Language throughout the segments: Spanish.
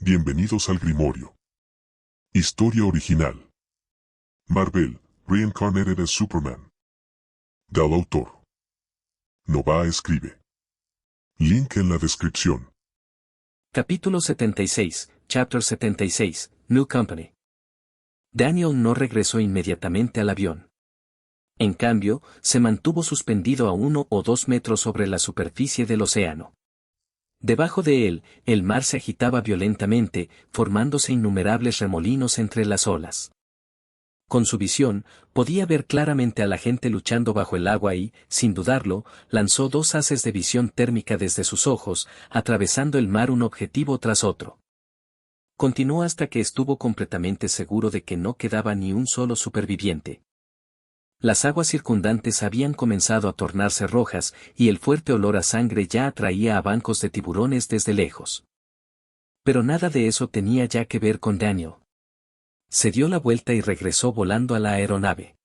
Bienvenidos al Grimorio. Historia original. Marvel, Reincarnated as Superman. Del autor. Nova escribe. Link en la descripción. Capítulo 76, Chapter 76, New Company. Daniel no regresó inmediatamente al avión. En cambio, se mantuvo suspendido a 1 o 2 metros sobre la superficie del océano. Debajo de él, el mar se agitaba violentamente, formándose innumerables remolinos entre las olas. Con su visión, podía ver claramente a la gente luchando bajo el agua y, sin dudarlo, lanzó 2 haces de visión térmica desde sus ojos, atravesando el mar un objetivo tras otro. Continuó hasta que estuvo completamente seguro de que no quedaba ni un solo superviviente. Las aguas circundantes habían comenzado a tornarse rojas y el fuerte olor a sangre ya atraía a bancos de tiburones desde lejos. Pero nada de eso tenía ya que ver con Daniel. Se dio la vuelta y regresó volando a la aeronave.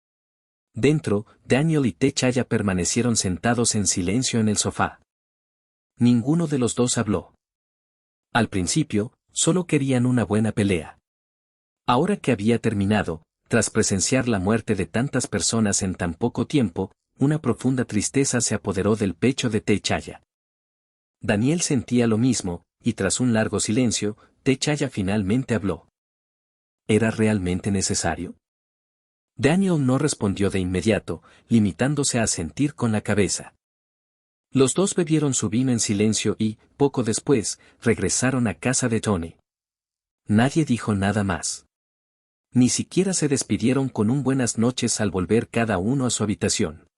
Dentro, Daniel y T'Challa permanecieron sentados en silencio en el sofá. Ninguno de los dos habló. Al principio, solo querían una buena pelea. Ahora que había terminado, tras presenciar la muerte de tantas personas en tan poco tiempo, una profunda tristeza se apoderó del pecho de T'Challa. Daniel sentía lo mismo, y tras un largo silencio, T'Challa finalmente habló. ¿Era realmente necesario? Daniel no respondió de inmediato, limitándose a asentir con la cabeza. Los dos bebieron su vino en silencio y, poco después, regresaron a casa de Tony. Nadie dijo nada más. Ni siquiera se despidieron con un buenas noches al volver cada uno a su habitación.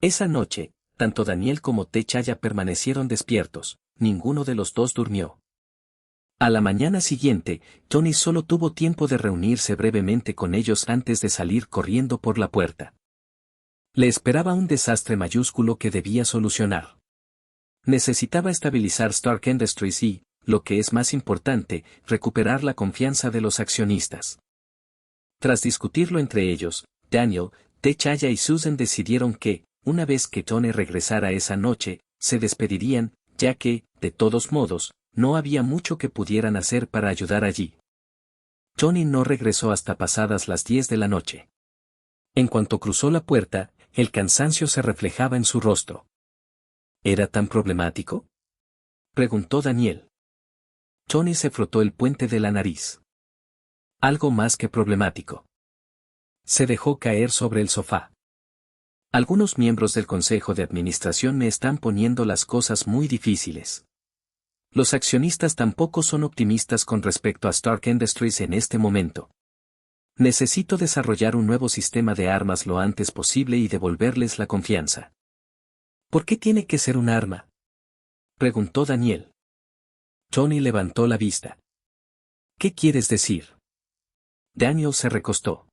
Esa noche, tanto Daniel como T'Challa permanecieron despiertos, ninguno de los dos durmió. A la mañana siguiente, Tony solo tuvo tiempo de reunirse brevemente con ellos antes de salir corriendo por la puerta. Le esperaba un desastre mayúsculo que debía solucionar. Necesitaba estabilizar Stark Industries y, lo que es más importante, recuperar la confianza de los accionistas. Tras discutirlo entre ellos, Daniel, T'Challa y Susan decidieron que, una vez que Tony regresara esa noche, se despedirían, ya que, de todos modos, no había mucho que pudieran hacer para ayudar allí. Tony no regresó hasta pasadas las 10 de la noche. En cuanto cruzó la puerta, el cansancio se reflejaba en su rostro. ¿Era tan problemático?, preguntó Daniel. Tony se frotó el puente de la nariz. Algo más que problemático. Se dejó caer sobre el sofá. Algunos miembros del Consejo de Administración me están poniendo las cosas muy difíciles. Los accionistas tampoco son optimistas con respecto a Stark Industries en este momento. Necesito desarrollar un nuevo sistema de armas lo antes posible y devolverles la confianza. ¿Por qué tiene que ser un arma?, preguntó Daniel. Tony levantó la vista. ¿Qué quieres decir? Daniel se recostó.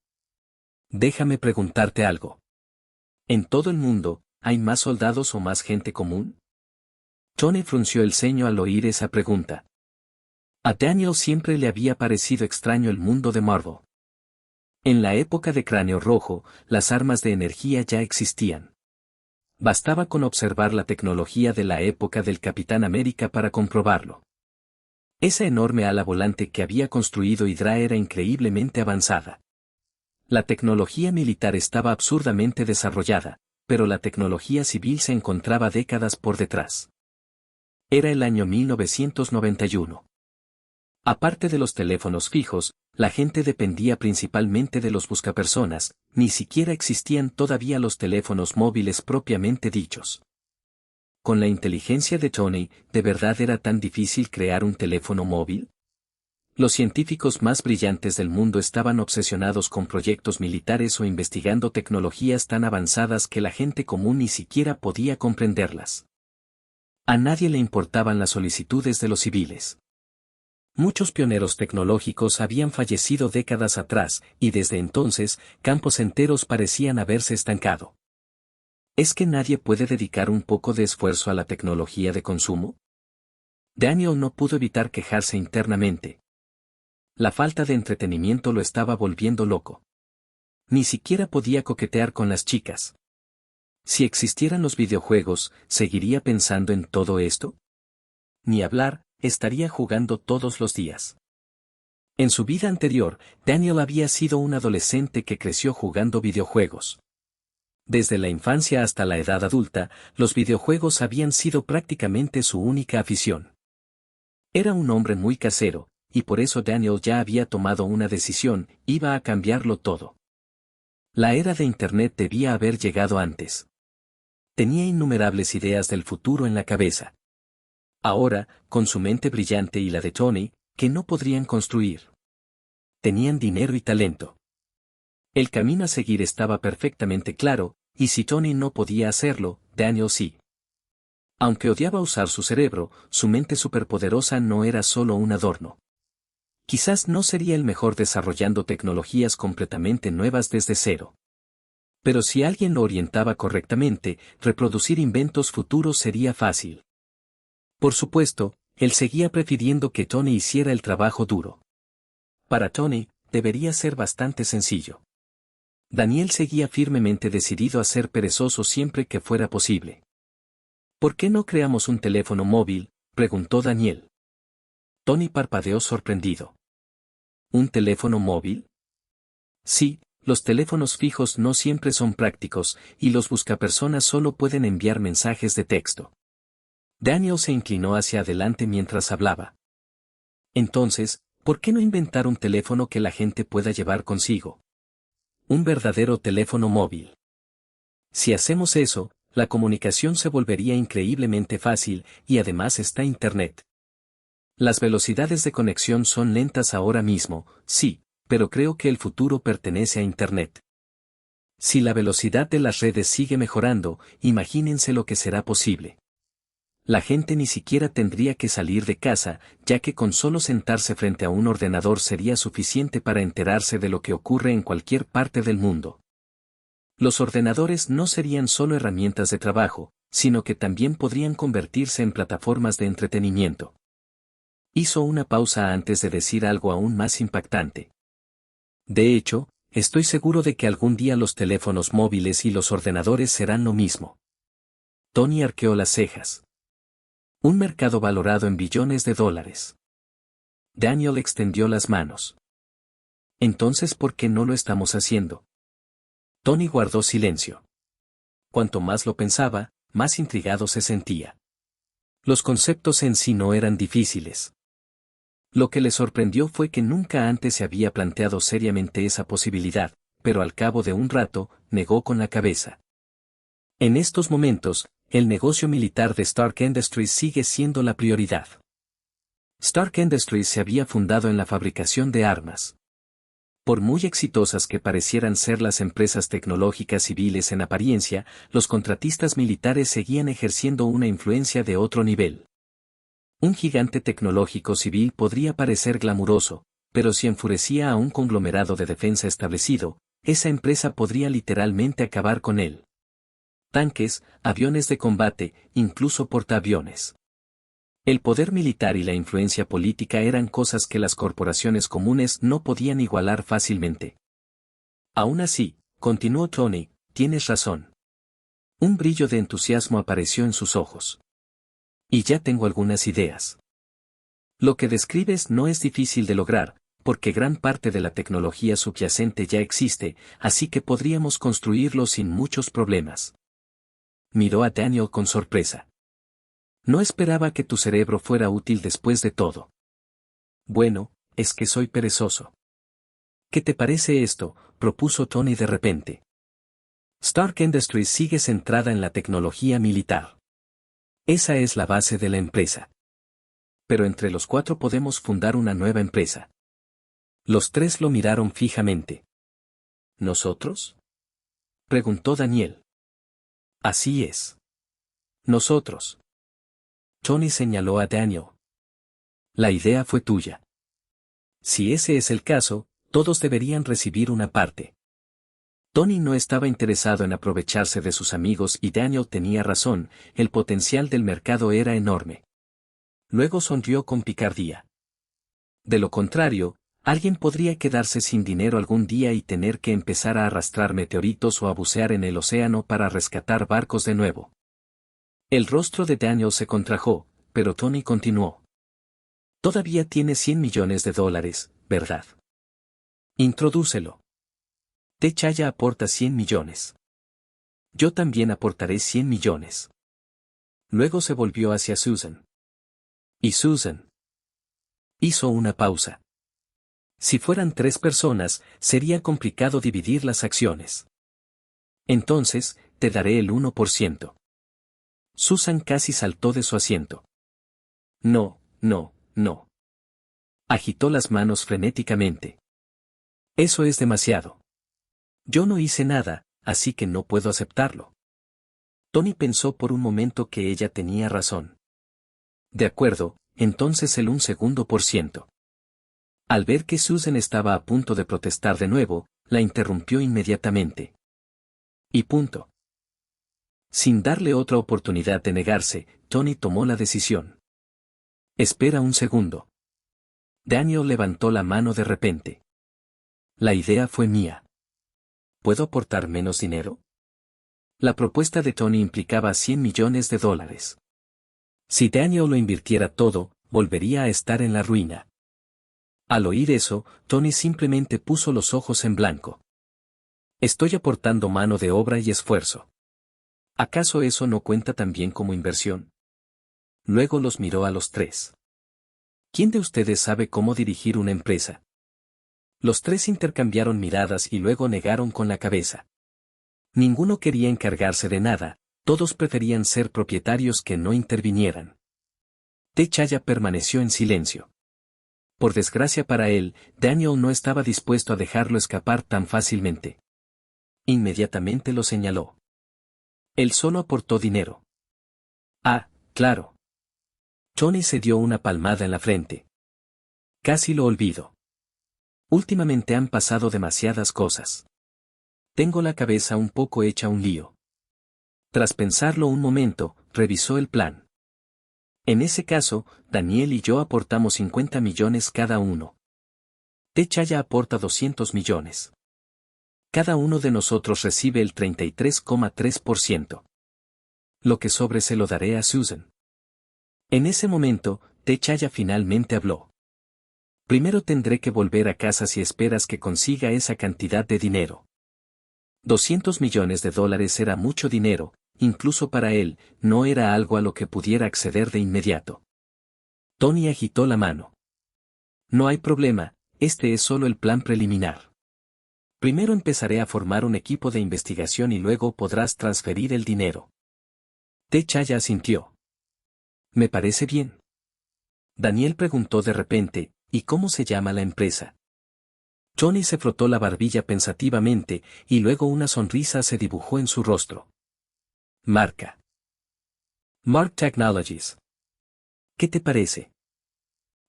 Déjame preguntarte algo. ¿En todo el mundo, hay más soldados o más gente común? Tony frunció el ceño al oír esa pregunta. A Daniel siempre le había parecido extraño el mundo de Marvel. En la época de Cráneo Rojo, las armas de energía ya existían. Bastaba con observar la tecnología de la época del Capitán América para comprobarlo. Esa enorme ala volante que había construido Hydra era increíblemente avanzada. La tecnología militar estaba absurdamente desarrollada, pero la tecnología civil se encontraba décadas por detrás. Era el año 1991. Aparte de los teléfonos fijos, la gente dependía principalmente de los buscapersonas, ni siquiera existían todavía los teléfonos móviles propiamente dichos. Con la inteligencia de Tony, ¿de verdad era tan difícil crear un teléfono móvil? Los científicos más brillantes del mundo estaban obsesionados con proyectos militares o investigando tecnologías tan avanzadas que la gente común ni siquiera podía comprenderlas. A nadie le importaban las solicitudes de los civiles. Muchos pioneros tecnológicos habían fallecido décadas atrás, y desde entonces, campos enteros parecían haberse estancado. ¿Es que nadie puede dedicar un poco de esfuerzo a la tecnología de consumo? Daniel no pudo evitar quejarse internamente. La falta de entretenimiento lo estaba volviendo loco. Ni siquiera podía coquetear con las chicas. Si existieran los videojuegos, ¿seguiría pensando en todo esto? Ni hablar, estaría jugando todos los días. En su vida anterior, Daniel había sido un adolescente que creció jugando videojuegos. Desde la infancia hasta la edad adulta, los videojuegos habían sido prácticamente su única afición. Era un hombre muy casero, y por eso Daniel ya había tomado una decisión: iba a cambiarlo todo. La era de Internet debía haber llegado antes. Tenía innumerables ideas del futuro en la cabeza. Ahora, con su mente brillante y la de Tony, que no podrían construir. Tenían dinero y talento. El camino a seguir estaba perfectamente claro, y si Tony no podía hacerlo, Daniel sí. Aunque odiaba usar su cerebro, su mente superpoderosa no era solo un adorno. Quizás no sería el mejor desarrollando tecnologías completamente nuevas desde cero. Pero si alguien lo orientaba correctamente, reproducir inventos futuros sería fácil. Por supuesto, él seguía prefiriendo que Tony hiciera el trabajo duro. Para Tony, debería ser bastante sencillo. Daniel seguía firmemente decidido a ser perezoso siempre que fuera posible. ¿Por qué no creamos un teléfono móvil?, preguntó Daniel. Tony parpadeó sorprendido. ¿Un teléfono móvil? Sí, los teléfonos fijos no siempre son prácticos, y los buscapersonas solo pueden enviar mensajes de texto. Daniel se inclinó hacia adelante mientras hablaba. Entonces, ¿por qué no inventar un teléfono que la gente pueda llevar consigo? Un verdadero teléfono móvil. Si hacemos eso, la comunicación se volvería increíblemente fácil, y además está Internet. Las velocidades de conexión son lentas ahora mismo, sí, pero creo que el futuro pertenece a Internet. Si la velocidad de las redes sigue mejorando, imagínense lo que será posible. La gente ni siquiera tendría que salir de casa, ya que con solo sentarse frente a un ordenador sería suficiente para enterarse de lo que ocurre en cualquier parte del mundo. Los ordenadores no serían solo herramientas de trabajo, sino que también podrían convertirse en plataformas de entretenimiento. Hizo una pausa antes de decir algo aún más impactante. De hecho, estoy seguro de que algún día los teléfonos móviles y los ordenadores serán lo mismo. Tony arqueó las cejas. Un mercado valorado en billones de dólares. Daniel extendió las manos. Entonces, ¿por qué no lo estamos haciendo? Tony guardó silencio. Cuanto más lo pensaba, más intrigado se sentía. Los conceptos en sí no eran difíciles. Lo que le sorprendió fue que nunca antes se había planteado seriamente esa posibilidad, pero al cabo de un rato, negó con la cabeza. En estos momentos, el negocio militar de Stark Industries sigue siendo la prioridad. Stark Industries se había fundado en la fabricación de armas. Por muy exitosas que parecieran ser las empresas tecnológicas civiles en apariencia, los contratistas militares seguían ejerciendo una influencia de otro nivel. Un gigante tecnológico civil podría parecer glamuroso, pero si enfurecía a un conglomerado de defensa establecido, esa empresa podría literalmente acabar con él. Tanques, aviones de combate, incluso portaaviones. El poder militar y la influencia política eran cosas que las corporaciones comunes no podían igualar fácilmente. Aún así, continuó Tony, tienes razón. Un brillo de entusiasmo apareció en sus ojos. Y ya tengo algunas ideas. Lo que describes no es difícil de lograr, porque gran parte de la tecnología subyacente ya existe, así que podríamos construirlo sin muchos problemas. Miró a Daniel con sorpresa. No esperaba que tu cerebro fuera útil después de todo. Bueno, es que soy perezoso. ¿Qué te parece esto?, propuso Tony de repente. Stark Industries sigue centrada en la tecnología militar. Esa es la base de la empresa. Pero entre los cuatro podemos fundar una nueva empresa. Los tres lo miraron fijamente. ¿Nosotros?, preguntó Daniel. Así es. Nosotros. Tony señaló a Daniel. La idea fue tuya. Si ese es el caso, todos deberían recibir una parte. Tony no estaba interesado en aprovecharse de sus amigos y Daniel tenía razón, el potencial del mercado era enorme. Luego sonrió con picardía. De lo contrario, alguien podría quedarse sin dinero algún día y tener que empezar a arrastrar meteoritos o a bucear en el océano para rescatar barcos de nuevo. El rostro de Daniel se contrajo, pero Tony continuó. Todavía tiene 100 millones de dólares, ¿verdad? Introdúcelo. Techaya aporta 100 millones. Yo también aportaré 100 millones. Luego se volvió hacia Susan. ¿Y Susan? Hizo una pausa. Si fueran 3 personas, sería complicado dividir las acciones. Entonces, te daré el 1%. Susan casi saltó de su asiento. No, no, no. Agitó las manos frenéticamente. Eso es demasiado. Yo no hice nada, así que no puedo aceptarlo. Tony pensó por un momento que ella tenía razón. De acuerdo, entonces el 1%. Al ver que Susan estaba a punto de protestar de nuevo, la interrumpió inmediatamente. Y punto. Sin darle otra oportunidad de negarse, Tony tomó la decisión. Espera un segundo. Daniel levantó la mano de repente. La idea fue mía. ¿Puedo aportar menos dinero? La propuesta de Tony implicaba 100 millones de dólares. Si Daniel lo invirtiera todo, volvería a estar en la ruina. Al oír eso, Tony simplemente puso los ojos en blanco. Estoy aportando mano de obra y esfuerzo. ¿Acaso eso no cuenta también como inversión? Luego los miró a los 3. ¿Quién de ustedes sabe cómo dirigir una empresa? Los 3 intercambiaron miradas y luego negaron con la cabeza. Ninguno quería encargarse de nada, todos preferían ser propietarios que no intervinieran. Techaya permaneció en silencio. Por desgracia para él, Daniel no estaba dispuesto a dejarlo escapar tan fácilmente. Inmediatamente lo señaló. Él solo aportó dinero. Ah, claro. Tony se dio una palmada en la frente. Casi lo olvido. Últimamente han pasado demasiadas cosas. Tengo la cabeza un poco hecha un lío. Tras pensarlo un momento, revisó el plan. En ese caso, Daniel y yo aportamos 50 millones cada uno. Techaya aporta 200 millones. Cada uno de nosotros recibe el 33,3%. Lo que sobre se lo daré a Susan. En ese momento, Techaya finalmente habló. Primero tendré que volver a casa si esperas que consiga esa cantidad de dinero. 200 millones de dólares era mucho dinero, incluso para él, no era algo a lo que pudiera acceder de inmediato. Tony agitó la mano. No hay problema, este es solo el plan preliminar. Primero empezaré a formar un equipo de investigación y luego podrás transferir el dinero. Techaya asintió. Me parece bien. Daniel preguntó de repente, ¿y cómo se llama la empresa? Tony se frotó la barbilla pensativamente, y luego una sonrisa se dibujó en su rostro. Marca. Mark Technologies. ¿Qué te parece?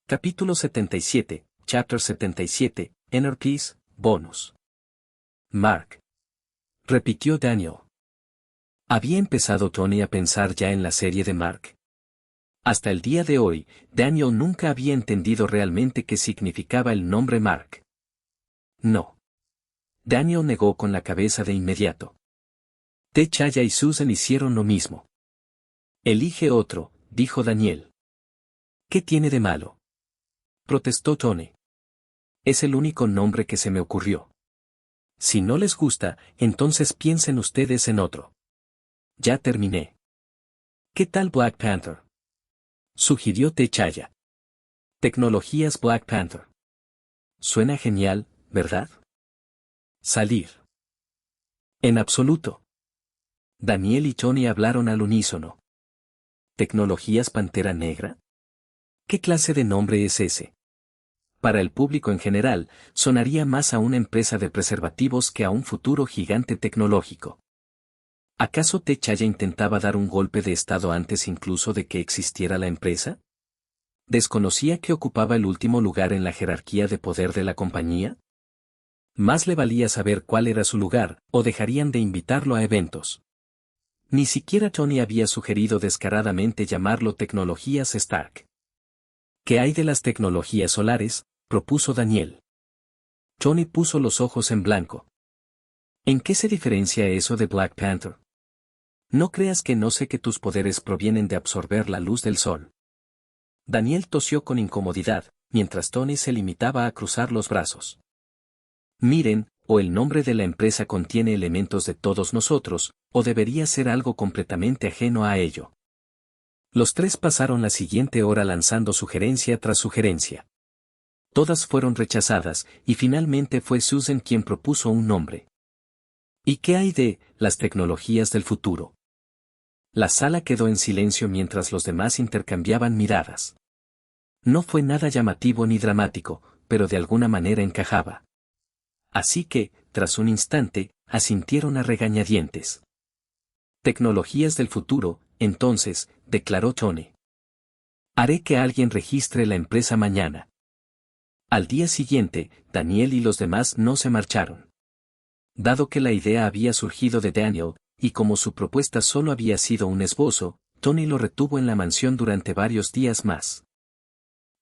Capítulo 77, Chapter 77, NRPs, Bonus. Mark. Repitió Daniel. Había empezado Tony a pensar ya en la serie de Mark. Hasta el día de hoy, Daniel nunca había entendido realmente qué significaba el nombre Mark. No. Daniel negó con la cabeza de inmediato. Techaya y Susan hicieron lo mismo. Elige otro, dijo Daniel. ¿Qué tiene de malo? Protestó Tony. Es el único nombre que se me ocurrió. Si no les gusta, entonces piensen ustedes en otro. Ya terminé. ¿Qué tal Black Panther? Sugirió Techaya. Tecnologías Black Panther. Suena genial, ¿verdad? Salir. En absoluto. Daniel y Tony hablaron al unísono. ¿Tecnologías Pantera Negra? ¿Qué clase de nombre es ese? Para el público en general, sonaría más a una empresa de preservativos que a un futuro gigante tecnológico. ¿Acaso Techaya intentaba dar un golpe de estado antes incluso de que existiera la empresa? ¿Desconocía que ocupaba el último lugar en la jerarquía de poder de la compañía? Más le valía saber cuál era su lugar, o dejarían de invitarlo a eventos. Ni siquiera Tony había sugerido descaradamente llamarlo Tecnologías Stark. ¿Qué hay de las tecnologías solares?, propuso Daniel. Tony puso los ojos en blanco. ¿En qué se diferencia eso de Black Panther? No creas que no sé que tus poderes provienen de absorber la luz del sol. Daniel tosió con incomodidad, mientras Tony se limitaba a cruzar los brazos. Miren, o el nombre de la empresa contiene elementos de todos nosotros, o debería ser algo completamente ajeno a ello. Los tres pasaron la siguiente hora lanzando sugerencia tras sugerencia. Todas fueron rechazadas, y finalmente fue Susan quien propuso un nombre. ¿Y qué hay de las tecnologías del futuro? La sala quedó en silencio mientras los demás intercambiaban miradas. No fue nada llamativo ni dramático, pero de alguna manera encajaba. Así que, tras un instante, asintieron a regañadientes. Tecnologías del futuro, entonces, declaró Tony. Haré que alguien registre la empresa mañana. Al día siguiente, Daniel y los demás no se marcharon. Dado que la idea había surgido de Daniel, y como su propuesta solo había sido un esbozo, Tony lo retuvo en la mansión durante varios días más.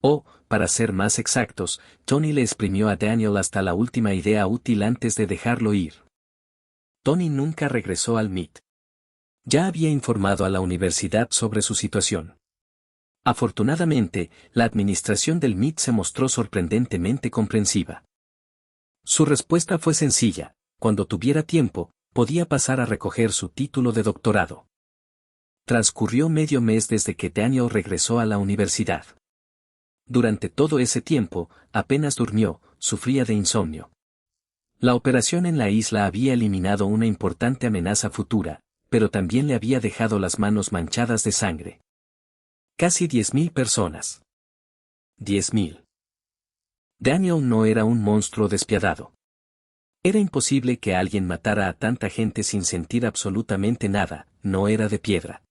O, para ser más exactos, Tony le exprimió a Daniel hasta la última idea útil antes de dejarlo ir. Tony nunca regresó al MIT. Ya había informado a la universidad sobre su situación. Afortunadamente, la administración del MIT se mostró sorprendentemente comprensiva. Su respuesta fue sencilla: cuando tuviera tiempo, podía pasar a recoger su título de doctorado. Transcurrió medio mes desde que Daniel regresó a la universidad. Durante todo ese tiempo, apenas durmió, sufría de insomnio. La operación en la isla había eliminado una importante amenaza futura, pero también le había dejado las manos manchadas de sangre. Casi 10.000 personas. 10.000. Daniel no era un monstruo despiadado. Era imposible que alguien matara a tanta gente sin sentir absolutamente nada, no era de piedra.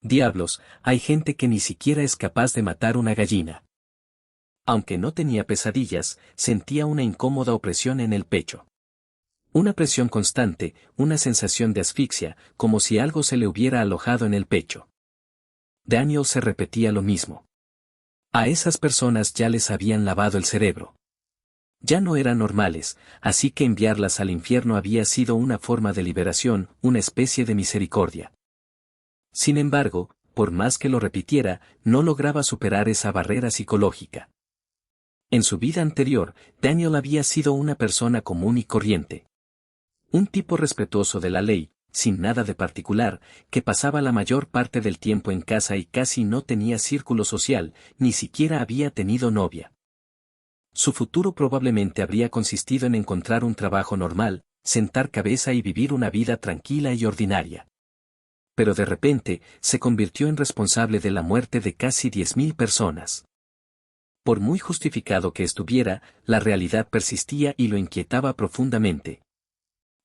Diablos, hay gente que ni siquiera es capaz de matar una gallina. Aunque no tenía pesadillas, sentía una incómoda opresión en el pecho. Una presión constante, una sensación de asfixia, como si algo se le hubiera alojado en el pecho. Daniel se repetía lo mismo. A esas personas ya les habían lavado el cerebro. Ya no eran normales, así que enviarlas al infierno había sido una forma de liberación, una especie de misericordia. Sin embargo, por más que lo repitiera, no lograba superar esa barrera psicológica. En su vida anterior, Daniel había sido una persona común y corriente. Un tipo respetuoso de la ley, sin nada de particular, que pasaba la mayor parte del tiempo en casa y casi no tenía círculo social, ni siquiera había tenido novia. Su futuro probablemente habría consistido en encontrar un trabajo normal, sentar cabeza y vivir una vida tranquila y ordinaria. Pero de repente, se convirtió en responsable de la muerte de casi 10.000 personas. Por muy justificado que estuviera, la realidad persistía y lo inquietaba profundamente.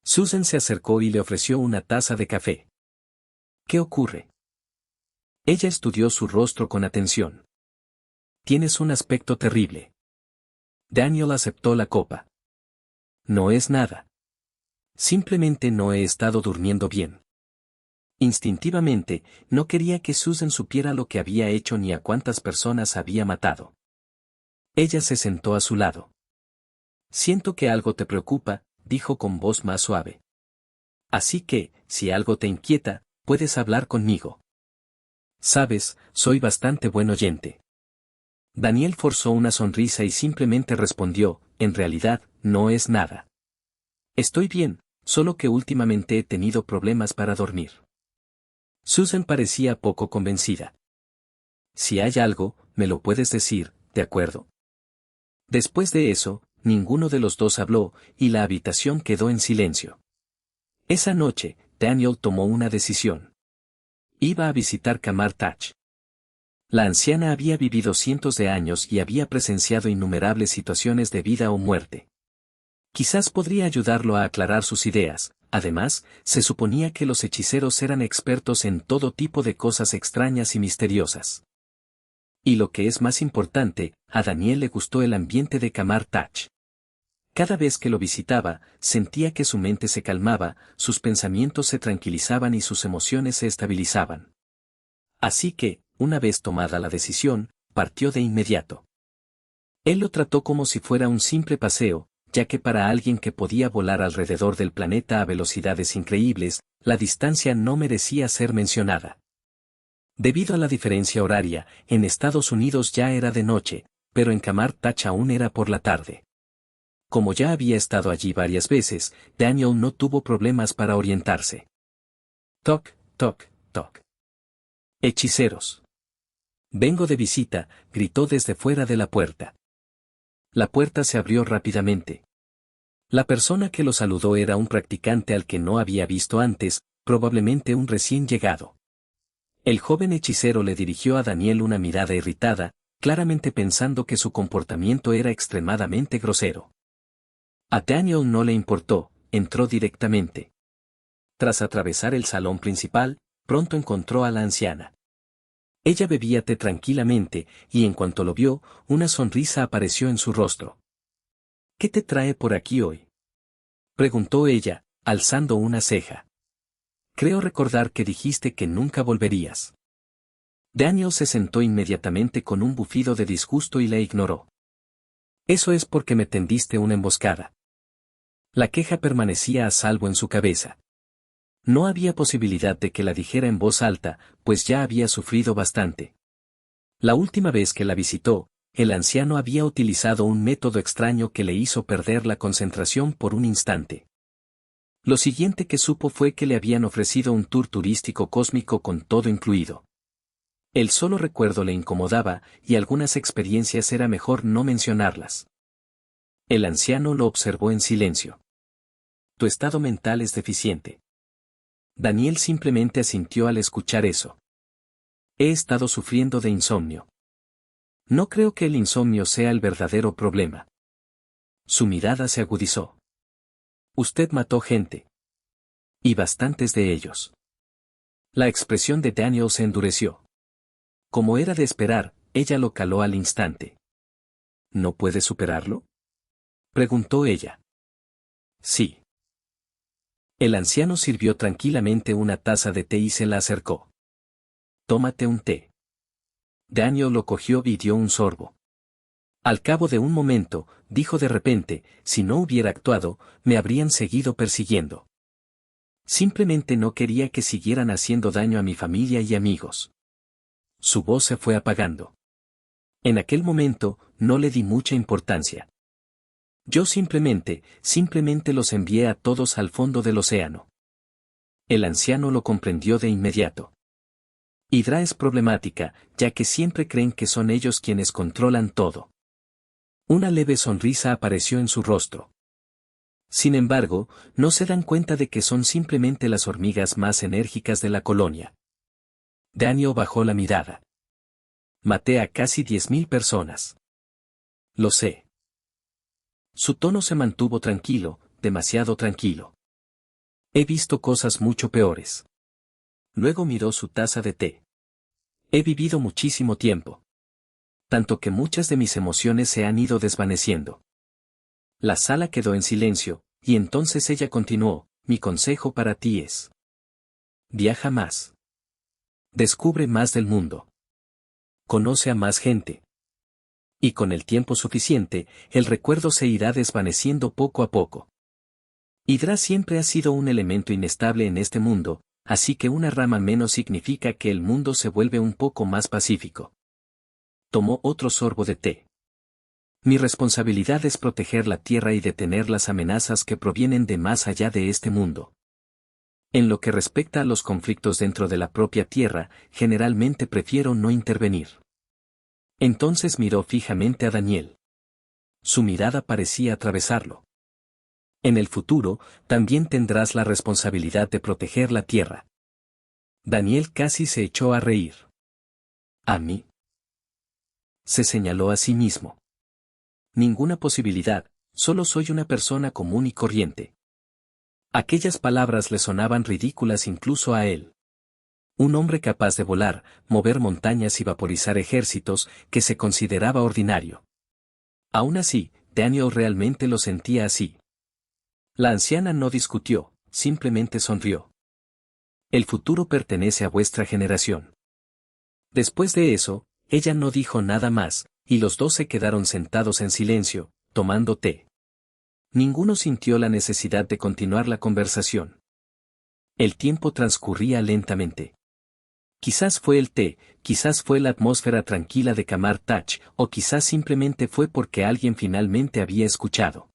Susan se acercó y le ofreció una taza de café. ¿Qué ocurre? Ella estudió su rostro con atención. Tienes un aspecto terrible. Daniel aceptó la copa. No es nada. Simplemente no he estado durmiendo bien. Instintivamente, no quería que Susan supiera lo que había hecho ni a cuántas personas había matado. Ella se sentó a su lado. Siento que algo te preocupa, dijo con voz más suave. Así que, si algo te inquieta, puedes hablar conmigo. Sabes, soy bastante buen oyente. Daniel forzó una sonrisa y simplemente respondió, en realidad, no es nada. Estoy bien, solo que últimamente he tenido problemas para dormir. Susan parecía poco convencida. Si hay algo, me lo puedes decir, ¿de acuerdo? Después de eso, ninguno de los dos habló, y la habitación quedó en silencio. Esa noche, Daniel tomó una decisión. Iba a visitar Kamar Taj. La anciana había vivido cientos de años y había presenciado innumerables situaciones de vida o muerte. Quizás podría ayudarlo a aclarar sus ideas. Además, se suponía que los hechiceros eran expertos en todo tipo de cosas extrañas y misteriosas. Y lo que es más importante, a Daniel le gustó el ambiente de Kamar Taj. Cada vez que lo visitaba, sentía que su mente se calmaba, sus pensamientos se tranquilizaban y sus emociones se estabilizaban. Así que, una vez tomada la decisión, partió de inmediato. Él lo trató como si fuera un simple paseo, ya que para alguien que podía volar alrededor del planeta a velocidades increíbles, la distancia no merecía ser mencionada. Debido a la diferencia horaria, en Estados Unidos ya era de noche, pero en Kamar Tach aún era por la tarde. Como ya había estado allí varias veces, Daniel no tuvo problemas para orientarse. Toc, toc, toc. Hechiceros. Vengo de visita, gritó desde fuera de la puerta. La puerta se abrió rápidamente. La persona que lo saludó era un practicante al que no había visto antes, probablemente un recién llegado. El joven hechicero le dirigió a Daniel una mirada irritada, claramente pensando que su comportamiento era extremadamente grosero. A Daniel no le importó, entró directamente. Tras atravesar el salón principal, pronto encontró a la anciana. Ella bebía té tranquilamente, y en cuanto lo vio, una sonrisa apareció en su rostro. ¿Qué te trae por aquí hoy?, preguntó ella, alzando una ceja. Creo recordar que dijiste que nunca volverías. Daniel se sentó inmediatamente con un bufido de disgusto y la ignoró. Eso es porque me tendiste una emboscada. La queja permanecía a salvo en su cabeza. No había posibilidad de que la dijera en voz alta, pues ya había sufrido bastante. La última vez que la visitó, el anciano había utilizado un método extraño que le hizo perder la concentración por un instante. Lo siguiente que supo fue que le habían ofrecido un tour turístico cósmico con todo incluido. El solo recuerdo le incomodaba, y algunas experiencias era mejor no mencionarlas. El anciano lo observó en silencio. Tu estado mental es deficiente. Daniel simplemente asintió al escuchar eso. He estado sufriendo de insomnio. No creo que el insomnio sea el verdadero problema. Su mirada se agudizó. Usted mató gente. Y bastantes de ellos. La expresión de Daniel se endureció. Como era de esperar, ella lo caló al instante. ¿No puede superarlo?, preguntó ella. Sí. El anciano sirvió tranquilamente una taza de té y se la acercó. Tómate un té. Daniel lo cogió y dio un sorbo. Al cabo de un momento, dijo de repente, si no hubiera actuado, me habrían seguido persiguiendo. Simplemente no quería que siguieran haciendo daño a mi familia y amigos. Su voz se fue apagando. En aquel momento, no le di mucha importancia. Yo simplemente los envié a todos al fondo del océano. El anciano lo comprendió de inmediato. Hydra es problemática, ya que siempre creen que son ellos quienes controlan todo. Una leve sonrisa apareció en su rostro. Sin embargo, no se dan cuenta de que son simplemente las hormigas más enérgicas de la colonia. Daniel bajó la mirada. Maté a casi 10.000 personas. Lo sé. Su tono se mantuvo tranquilo, demasiado tranquilo. He visto cosas mucho peores. Luego miró su taza de té. He vivido muchísimo tiempo. Tanto que muchas de mis emociones se han ido desvaneciendo. La sala quedó en silencio, y entonces ella continuó, mi consejo para ti es: viaja más. Descubre más del mundo. Conoce a más gente. Y con el tiempo suficiente, el recuerdo se irá desvaneciendo poco a poco. Hydra siempre ha sido un elemento inestable en este mundo, así que una rama menos significa que el mundo se vuelve un poco más pacífico. Tomó otro sorbo de té. Mi responsabilidad es proteger la Tierra y detener las amenazas que provienen de más allá de este mundo. En lo que respecta a los conflictos dentro de la propia Tierra, generalmente prefiero no intervenir. Entonces miró fijamente a Daniel. Su mirada parecía atravesarlo. En el futuro, también tendrás la responsabilidad de proteger la Tierra. Daniel casi se echó a reír. ¿A mí? Se señaló a sí mismo. Ninguna posibilidad, solo soy una persona común y corriente. Aquellas palabras le sonaban ridículas incluso a él. Un hombre capaz de volar, mover montañas y vaporizar ejércitos, que se consideraba ordinario. Aún así, Daniel realmente lo sentía así. La anciana no discutió, simplemente sonrió. El futuro pertenece a vuestra generación. Después de eso, ella no dijo nada más, y los dos se quedaron sentados en silencio, tomando té. Ninguno sintió la necesidad de continuar la conversación. El tiempo transcurría lentamente. Quizás fue el té, quizás fue la atmósfera tranquila de Kamar Taj, o quizás simplemente fue porque alguien finalmente había escuchado.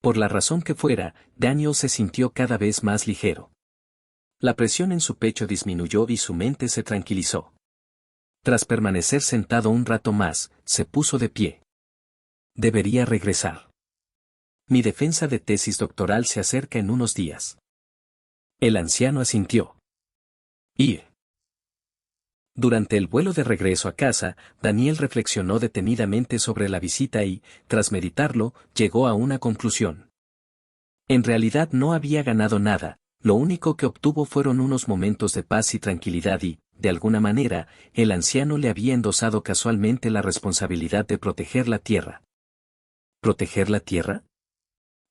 Por la razón que fuera, Daniel se sintió cada vez más ligero. La presión en su pecho disminuyó y su mente se tranquilizó. Tras permanecer sentado un rato más, se puso de pie. Debería regresar. Mi defensa de tesis doctoral se acerca en unos días. El anciano asintió. Ir. Durante el vuelo de regreso a casa, Daniel reflexionó detenidamente sobre la visita y, tras meditarlo, llegó a una conclusión. En realidad no había ganado nada, lo único que obtuvo fueron unos momentos de paz y tranquilidad y, de alguna manera, el anciano le había endosado casualmente la responsabilidad de proteger la tierra. ¿Proteger la tierra?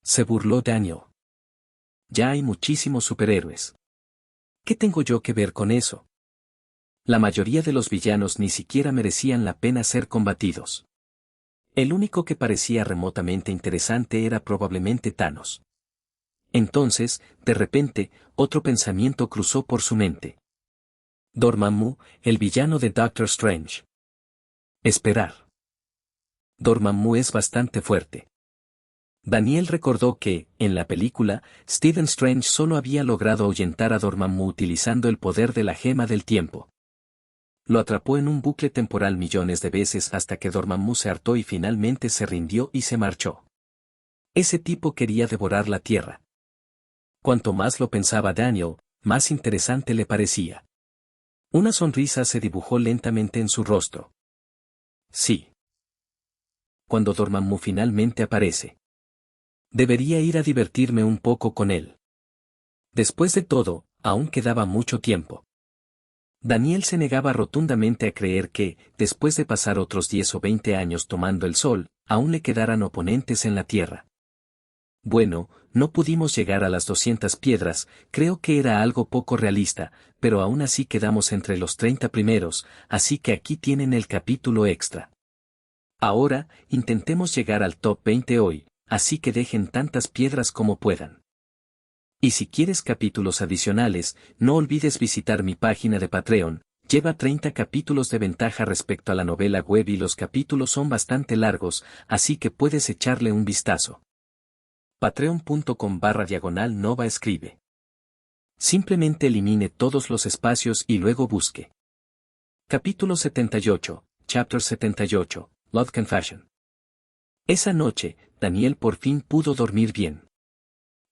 Se burló Daniel. Ya hay muchísimos superhéroes. ¿Qué tengo yo que ver con eso? La mayoría de los villanos ni siquiera merecían la pena ser combatidos. El único que parecía remotamente interesante era probablemente Thanos. Entonces, de repente, otro pensamiento cruzó por su mente. Dormammu, el villano de Doctor Strange. Esperar. Dormammu es bastante fuerte. Daniel recordó que, en la película, Stephen Strange solo había logrado ahuyentar a Dormammu utilizando el poder de la gema del tiempo. Lo atrapó en un bucle temporal millones de veces hasta que Dormammu se hartó y finalmente se rindió y se marchó. Ese tipo quería devorar la tierra. Cuanto más lo pensaba Daniel, más interesante le parecía. Una sonrisa se dibujó lentamente en su rostro. Sí. Cuando Dormammu finalmente aparece. Debería ir a divertirme un poco con él. Después de todo, aún quedaba mucho tiempo. Daniel se negaba rotundamente a creer que, después de pasar otros 10 o 20 años tomando el sol, aún le quedaran oponentes en la Tierra. Bueno, no pudimos llegar a las 200 piedras, creo que era algo poco realista, pero aún así quedamos entre los 30 primeros, así que aquí tienen el capítulo extra. Ahora, intentemos llegar al top 20 hoy, así que dejen tantas piedras como puedan. Y si quieres capítulos adicionales, no olvides visitar mi página de Patreon, lleva 30 capítulos de ventaja respecto a la novela web y los capítulos son bastante largos, así que puedes echarle un vistazo. Patreon.com/Nova escribe. Simplemente elimine todos los espacios y luego busque. Capítulo 78, Chapter 78, Love Confession. Esa noche, Daniel por fin pudo dormir bien.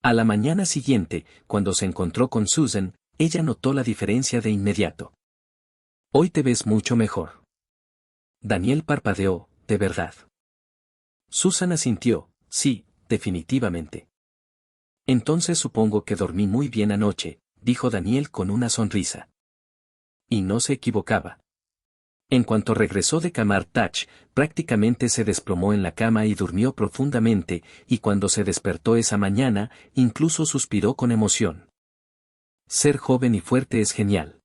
A la mañana siguiente, cuando se encontró con Susan, ella notó la diferencia de inmediato. Hoy te ves mucho mejor. Daniel parpadeó, ¿de verdad? Susan asintió, sí, definitivamente. Entonces supongo que dormí muy bien anoche, dijo Daniel con una sonrisa. Y no se equivocaba. En cuanto regresó de Kamar Taj, prácticamente se desplomó en la cama y durmió profundamente, y cuando se despertó esa mañana, incluso suspiró con emoción. Ser joven y fuerte es genial.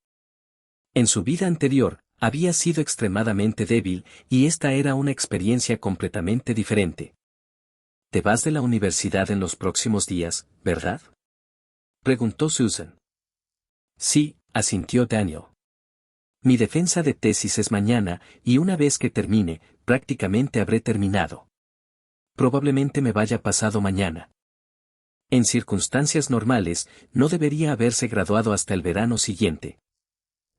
En su vida anterior, había sido extremadamente débil, y esta era una experiencia completamente diferente. ¿Te vas de la universidad en los próximos días, verdad? Preguntó Susan. Sí, asintió Daniel. Mi defensa de tesis es mañana, y una vez que termine, prácticamente habré terminado. Probablemente me vaya pasado mañana. En circunstancias normales, no debería haberse graduado hasta el verano siguiente.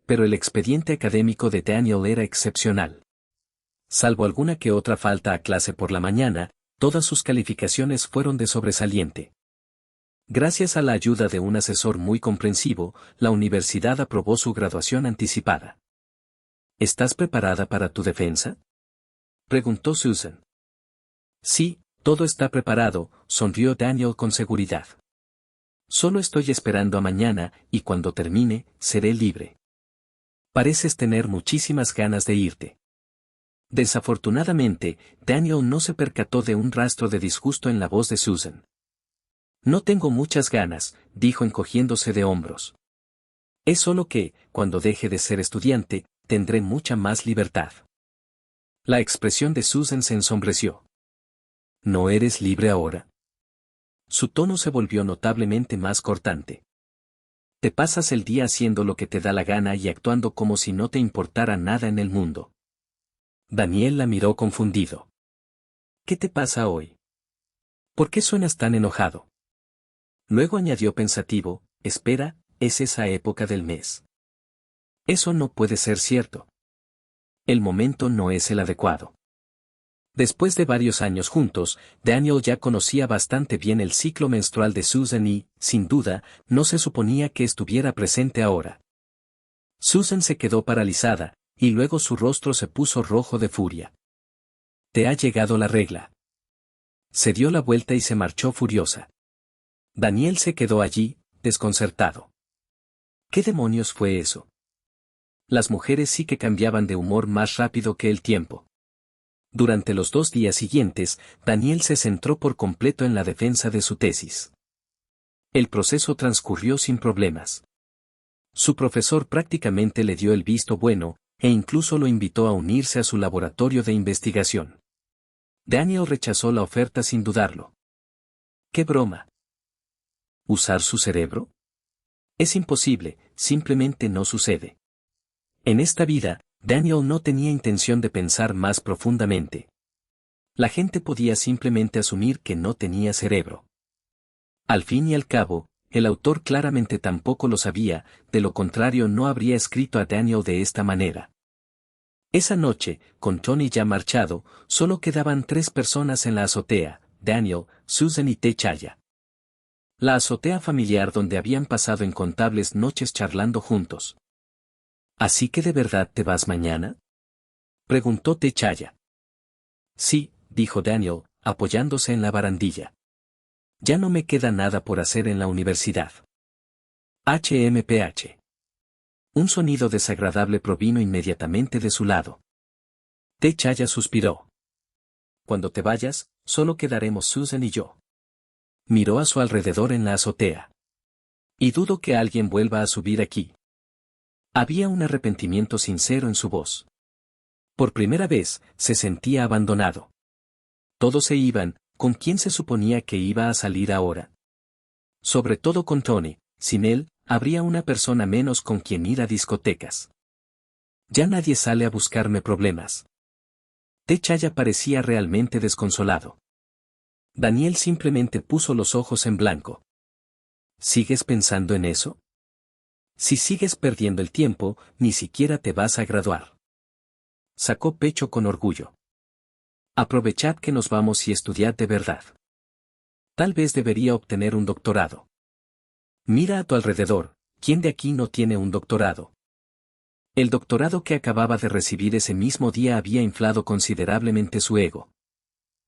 Pero el expediente académico de Daniel era excepcional. Salvo alguna que otra falta a clase por la mañana, todas sus calificaciones fueron de sobresaliente. Gracias a la ayuda de un asesor muy comprensivo, la universidad aprobó su graduación anticipada. ¿Estás preparada para tu defensa? Preguntó Susan. Sí, todo está preparado, sonrió Daniel con seguridad. Solo estoy esperando a mañana, y cuando termine, seré libre. Pareces tener muchísimas ganas de irte. Desafortunadamente, Daniel no se percató de un rastro de disgusto en la voz de Susan. No tengo muchas ganas, dijo encogiéndose de hombros. Es solo que, cuando deje de ser estudiante, tendré mucha más libertad. La expresión de Susan se ensombreció. ¿No eres libre ahora? Su tono se volvió notablemente más cortante. Te pasas el día haciendo lo que te da la gana y actuando como si no te importara nada en el mundo. Daniel la miró confundido. ¿Qué te pasa hoy? ¿Por qué suenas tan enojado? Luego añadió pensativo, espera, es esa época del mes. Eso no puede ser cierto. El momento no es el adecuado. Después de varios años juntos, Daniel ya conocía bastante bien el ciclo menstrual de Susan y, sin duda, no se suponía que estuviera presente ahora. Susan se quedó paralizada, y luego su rostro se puso rojo de furia. «Te ha llegado la regla». Se dio la vuelta y se marchó furiosa. Daniel se quedó allí, desconcertado. ¿Qué demonios fue eso? Las mujeres sí que cambiaban de humor más rápido que el tiempo. Durante los 2 días siguientes, Daniel se centró por completo en la defensa de su tesis. El proceso transcurrió sin problemas. Su profesor prácticamente le dio el visto bueno, e incluso lo invitó a unirse a su laboratorio de investigación. Daniel rechazó la oferta sin dudarlo. ¡Qué broma! ¿Usar su cerebro? Es imposible, simplemente no sucede. En esta vida, Daniel no tenía intención de pensar más profundamente. La gente podía simplemente asumir que no tenía cerebro. Al fin y al cabo, el autor claramente tampoco lo sabía, de lo contrario no habría escrito a Daniel de esta manera. Esa noche, con Tony ya marchado, solo quedaban 3 personas en la azotea, Daniel, Susan y Techaya. La azotea familiar donde habían pasado incontables noches charlando juntos. ¿Así que de verdad te vas mañana?, preguntó Techaya. Sí, dijo Daniel, apoyándose en la barandilla. Ya no me queda nada por hacer en la universidad. HMPH. Un sonido desagradable provino inmediatamente de su lado. Techaya suspiró. Cuando te vayas, solo quedaremos Susan y yo. Miró a su alrededor en la azotea. Y dudo que alguien vuelva a subir aquí. Había un arrepentimiento sincero en su voz. Por primera vez, se sentía abandonado. Todos se iban, ¿con quién se suponía que iba a salir ahora? Sobre todo con Tony, sin él, habría una persona menos con quien ir a discotecas. Ya nadie sale a buscarme problemas. Techaya parecía realmente desconsolado. Daniel simplemente puso los ojos en blanco. ¿Sigues pensando en eso? Si sigues perdiendo el tiempo, ni siquiera te vas a graduar. Sacó pecho con orgullo. Aprovechad que nos vamos y estudiad de verdad. Tal vez debería obtener un doctorado. Mira a tu alrededor, ¿quién de aquí no tiene un doctorado? El doctorado que acababa de recibir ese mismo día había inflado considerablemente su ego.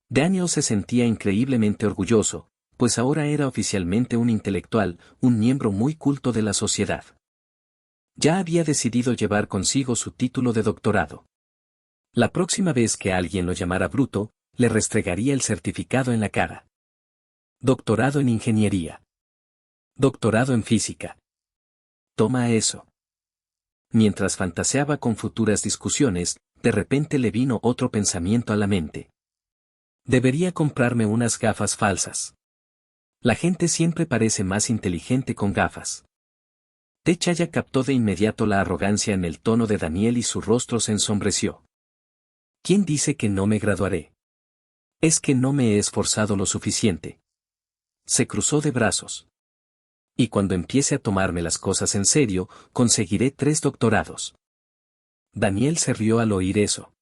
Daniel se sentía increíblemente orgulloso, pues ahora era oficialmente un intelectual, un miembro muy culto de la sociedad. Ya había decidido llevar consigo su título de doctorado. La próxima vez que alguien lo llamara bruto, le restregaría el certificado en la cara. Doctorado en ingeniería. Doctorado en física. Toma eso. Mientras fantaseaba con futuras discusiones, de repente le vino otro pensamiento a la mente. Debería comprarme unas gafas falsas. La gente siempre parece más inteligente con gafas. Techaya captó de inmediato la arrogancia en el tono de Daniel y su rostro se ensombreció. ¿Quién dice que no me graduaré? Es que no me he esforzado lo suficiente. Se cruzó de brazos. Y cuando empiece a tomarme las cosas en serio, conseguiré 3 doctorados. Daniel se rió al oír eso.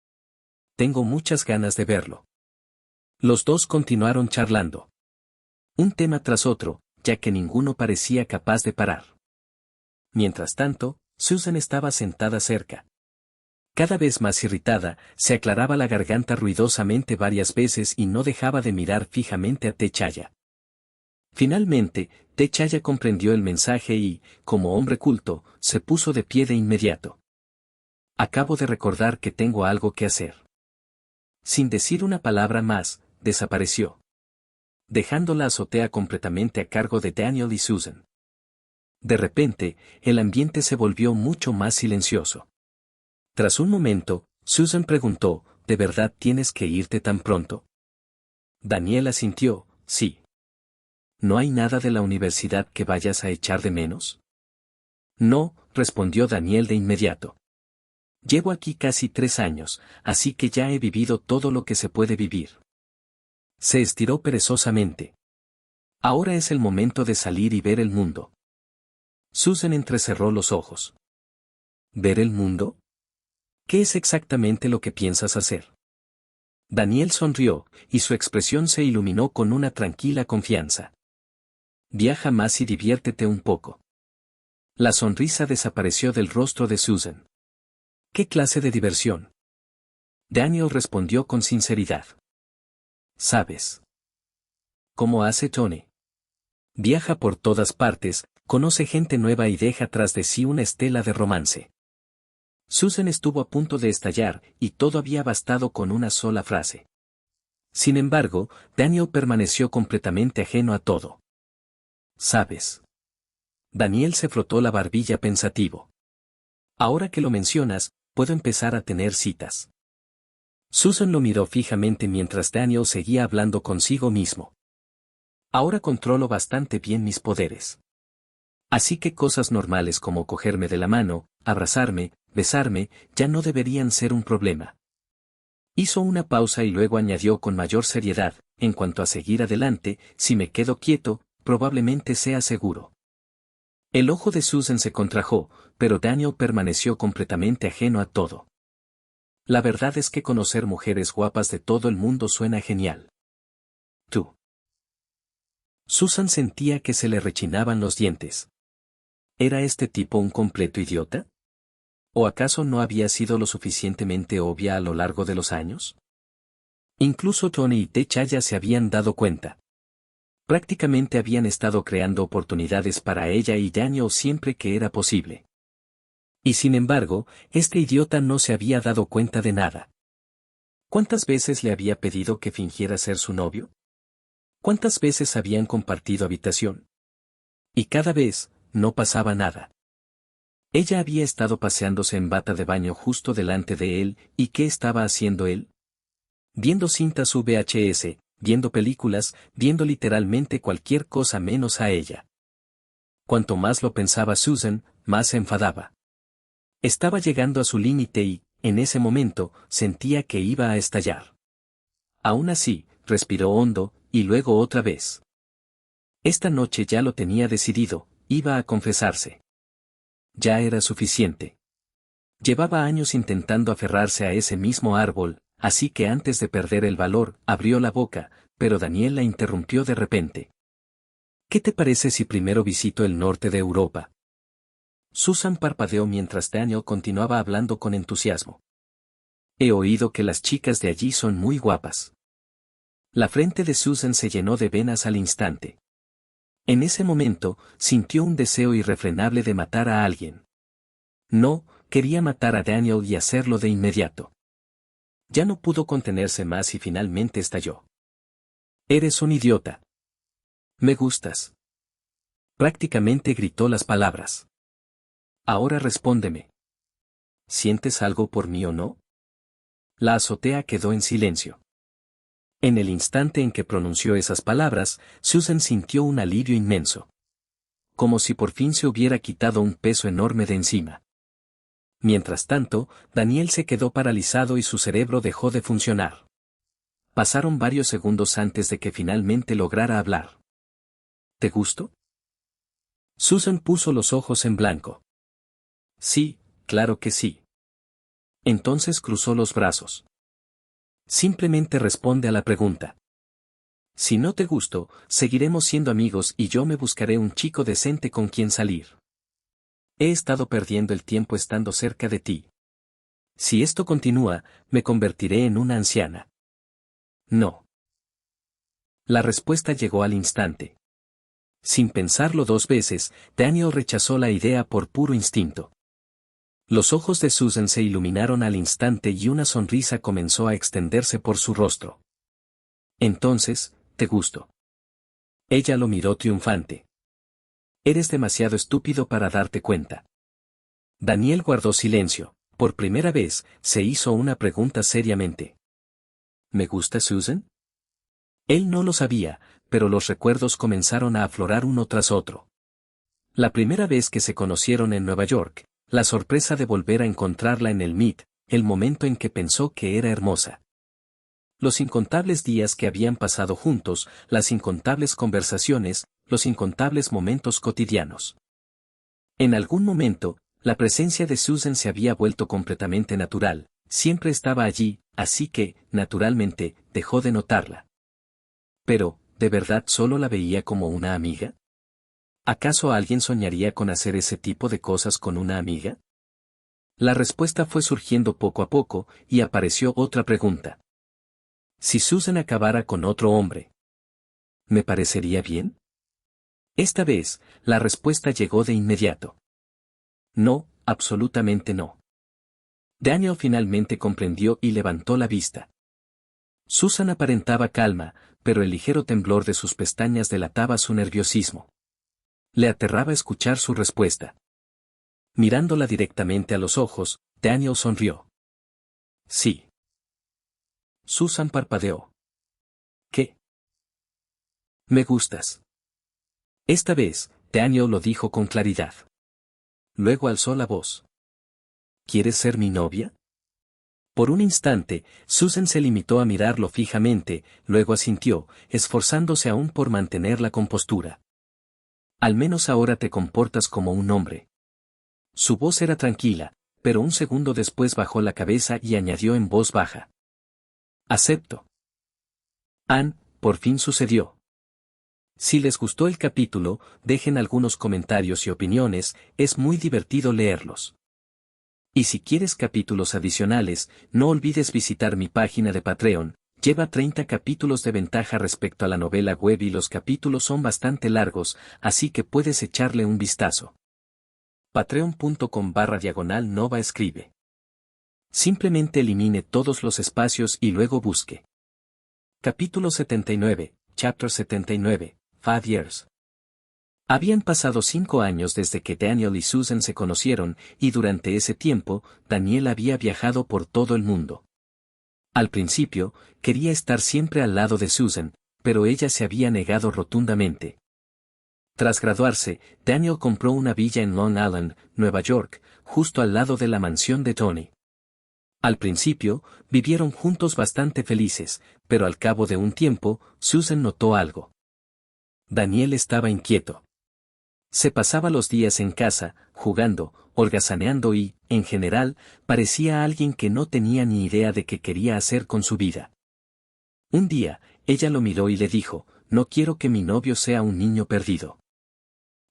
Tengo muchas ganas de verlo. Los dos continuaron charlando. Un tema tras otro, ya que ninguno parecía capaz de parar. Mientras tanto, Susan estaba sentada cerca. Cada vez más irritada, se aclaraba la garganta ruidosamente varias veces y no dejaba de mirar fijamente a Techaya. Finalmente, Techaya comprendió el mensaje y, como hombre culto, se puso de pie de inmediato. Acabo de recordar que tengo algo que hacer. Sin decir una palabra más, desapareció. Dejando la azotea completamente a cargo de Daniel y Susan. De repente, el ambiente se volvió mucho más silencioso. Tras un momento, Susan preguntó, ¿de verdad tienes que irte tan pronto? Daniel asintió, sí. ¿No hay nada de la universidad que vayas a echar de menos? No, respondió Daniel de inmediato. Llevo aquí casi 3 años, así que ya he vivido todo lo que se puede vivir. Se estiró perezosamente. Ahora es el momento de salir y ver el mundo. Susan entrecerró los ojos. ¿Ver el mundo? ¿Qué es exactamente lo que piensas hacer? Daniel sonrió, y su expresión se iluminó con una tranquila confianza. Viaja más y diviértete un poco. La sonrisa desapareció del rostro de Susan. ¿Qué clase de diversión? Daniel respondió con sinceridad. ¿Sabes cómo hace Tony? Viaja por todas partes, conoce gente nueva y deja tras de sí una estela de romance. Susan estuvo a punto de estallar, y todo había bastado con una sola frase. Sin embargo, Daniel permaneció completamente ajeno a todo. ¿Sabes? Daniel se frotó la barbilla pensativo. Ahora que lo mencionas, puedo empezar a tener citas. Susan lo miró fijamente mientras Daniel seguía hablando consigo mismo. Ahora controlo bastante bien mis poderes. Así que cosas normales como cogerme de la mano, abrazarme, besarme, ya no deberían ser un problema. Hizo una pausa y luego añadió con mayor seriedad, en cuanto a seguir adelante, si me quedo quieto, probablemente sea seguro. El ojo de Susan se contrajo, pero Daniel permaneció completamente ajeno a todo. La verdad es que conocer mujeres guapas de todo el mundo suena genial. Tú. Susan sentía que se le rechinaban los dientes. ¿Era este tipo un completo idiota? ¿O acaso no había sido lo suficientemente obvia a lo largo de los años? Incluso Tony y Techaya se habían dado cuenta. Prácticamente habían estado creando oportunidades para ella y Daniel siempre que era posible. Y sin embargo, este idiota no se había dado cuenta de nada. ¿Cuántas veces le había pedido que fingiera ser su novio? ¿Cuántas veces habían compartido habitación? Y cada vez, no pasaba nada. Ella había estado paseándose en bata de baño justo delante de él, ¿y qué estaba haciendo él? Viendo cintas VHS, viendo películas, viendo literalmente cualquier cosa menos a ella. Cuanto más lo pensaba Susan, más se enfadaba. Estaba llegando a su límite y, en ese momento, sentía que iba a estallar. Aún así, respiró hondo, y luego otra vez. Esta noche ya lo tenía decidido, iba a confesarse. Ya era suficiente. Llevaba años intentando aferrarse a ese mismo árbol, así que antes de perder el valor, abrió la boca, pero Daniel la interrumpió de repente. ¿Qué te parece si primero visito el norte de Europa? Susan parpadeó mientras Daniel continuaba hablando con entusiasmo. He oído que las chicas de allí son muy guapas. La frente de Susan se llenó de venas al instante. En ese momento, sintió un deseo irrefrenable de matar a alguien. No, quería matar a Daniel y hacerlo de inmediato. Ya no pudo contenerse más y finalmente estalló. Eres un idiota. Me gustas. Prácticamente gritó las palabras. Ahora respóndeme. ¿Sientes algo por mí o no? La azotea quedó en silencio. En el instante en que pronunció esas palabras, Susan sintió un alivio inmenso. Como si por fin se hubiera quitado un peso enorme de encima. Mientras tanto, Daniel se quedó paralizado y su cerebro dejó de funcionar. Pasaron varios segundos antes de que finalmente lograra hablar. ¿Te gusto? Susan puso los ojos en blanco. Sí, claro que sí. Entonces cruzó los brazos. Simplemente responde a la pregunta. Si no te gusto, seguiremos siendo amigos y yo me buscaré un chico decente con quien salir. He estado perdiendo el tiempo estando cerca de ti. Si esto continúa, me convertiré en una anciana. No. La respuesta llegó al instante. Sin pensarlo 2 veces, Daniel rechazó la idea por puro instinto. Los ojos de Susan se iluminaron al instante y una sonrisa comenzó a extenderse por su rostro. Entonces, ¿te gusto? Ella lo miró triunfante. Eres demasiado estúpido para darte cuenta. Daniel guardó silencio. Por primera vez, se hizo una pregunta seriamente. ¿Me gusta Susan? Él no lo sabía, pero los recuerdos comenzaron a aflorar uno tras otro. La primera vez que se conocieron en Nueva York, la sorpresa de volver a encontrarla en el Met, el momento en que pensó que era hermosa. Los incontables días que habían pasado juntos, las incontables conversaciones, los incontables momentos cotidianos. En algún momento, la presencia de Susan se había vuelto completamente natural, siempre estaba allí, así que, naturalmente, dejó de notarla. Pero, ¿de verdad solo la veía como una amiga? ¿Acaso alguien soñaría con hacer ese tipo de cosas con una amiga? La respuesta fue surgiendo poco a poco, y apareció otra pregunta. Si Susan acabara con otro hombre, ¿me parecería bien? Esta vez, la respuesta llegó de inmediato. No, absolutamente no. Daniel finalmente comprendió y levantó la vista. Susan aparentaba calma, pero el ligero temblor de sus pestañas delataba su nerviosismo. Le aterraba escuchar su respuesta. Mirándola directamente a los ojos, Daniel sonrió. Sí. Susan parpadeó. ¿Qué? Me gustas. Esta vez, Daniel lo dijo con claridad. Luego alzó la voz. ¿Quieres ser mi novia? Por un instante, Susan se limitó a mirarlo fijamente, luego asintió, esforzándose aún por mantener la compostura. Al menos ahora te comportas como un hombre. Su voz era tranquila, pero un segundo después bajó la cabeza y añadió en voz baja. Acepto. Anne, por fin sucedió. Si les gustó el capítulo, dejen algunos comentarios y opiniones, es muy divertido leerlos. Y si quieres capítulos adicionales, no olvides visitar mi página de Patreon, lleva 30 capítulos de ventaja respecto a la novela web y los capítulos son bastante largos, así que puedes echarle un vistazo. Patreon.com/Nova escribe. Simplemente elimine todos los espacios y luego busque. Capítulo 79, Chapter 79, 5 Years. Habían pasado 5 años desde que Daniel y Susan se conocieron, y durante ese tiempo, Daniel había viajado por todo el mundo. Al principio, quería estar siempre al lado de Susan, pero ella se había negado rotundamente. Tras graduarse, Daniel compró una villa en Long Island, Nueva York, justo al lado de la mansión de Tony. Al principio, vivieron juntos bastante felices, pero al cabo de un tiempo, Susan notó algo. Daniel estaba inquieto. Se pasaba los días en casa, jugando, holgazaneando y, en general, parecía alguien que no tenía ni idea de qué quería hacer con su vida. Un día, ella lo miró y le dijo, no quiero que mi novio sea un niño perdido.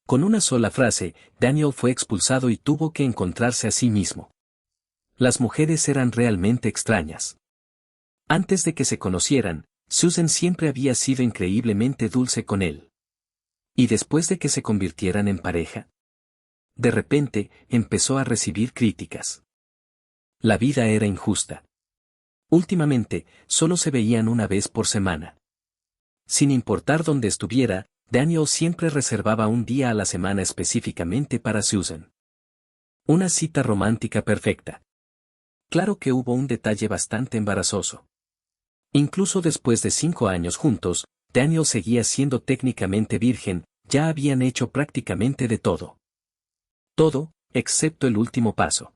Con una sola frase, Daniel fue expulsado y tuvo que encontrarse a sí mismo. Las mujeres eran realmente extrañas. Antes de que se conocieran, Susan siempre había sido increíblemente dulce con él. ¿Y después de que se convirtieran en pareja? De repente, empezó a recibir críticas. La vida era injusta. Últimamente, solo se veían una vez por semana. Sin importar dónde estuviera, Daniel siempre reservaba un día a la semana específicamente para Susan. Una cita romántica perfecta. Claro que hubo un detalle bastante embarazoso. Incluso después de 5 años juntos, Daniel seguía siendo técnicamente virgen, ya habían hecho prácticamente de todo. Todo, excepto el último paso.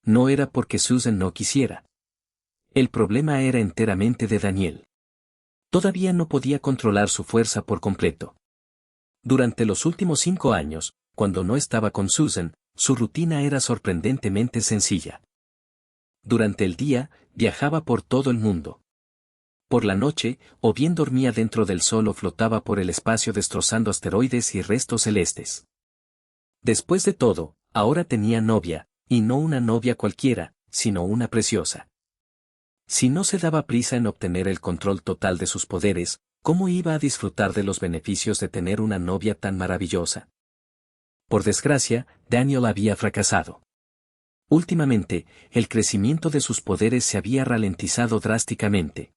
No era porque Susan no quisiera. El problema era enteramente de Daniel. Todavía no podía controlar su fuerza por completo. Durante los últimos 5 años, cuando no estaba con Susan, su rutina era sorprendentemente sencilla. Durante el día, viajaba por todo el mundo. Por la noche, o bien dormía dentro del sol o flotaba por el espacio destrozando asteroides y restos celestes. Después de todo, ahora tenía novia, y no una novia cualquiera, sino una preciosa. Si no se daba prisa en obtener el control total de sus poderes, ¿cómo iba a disfrutar de los beneficios de tener una novia tan maravillosa? Por desgracia, Daniel había fracasado. Últimamente, el crecimiento de sus poderes se había ralentizado drásticamente.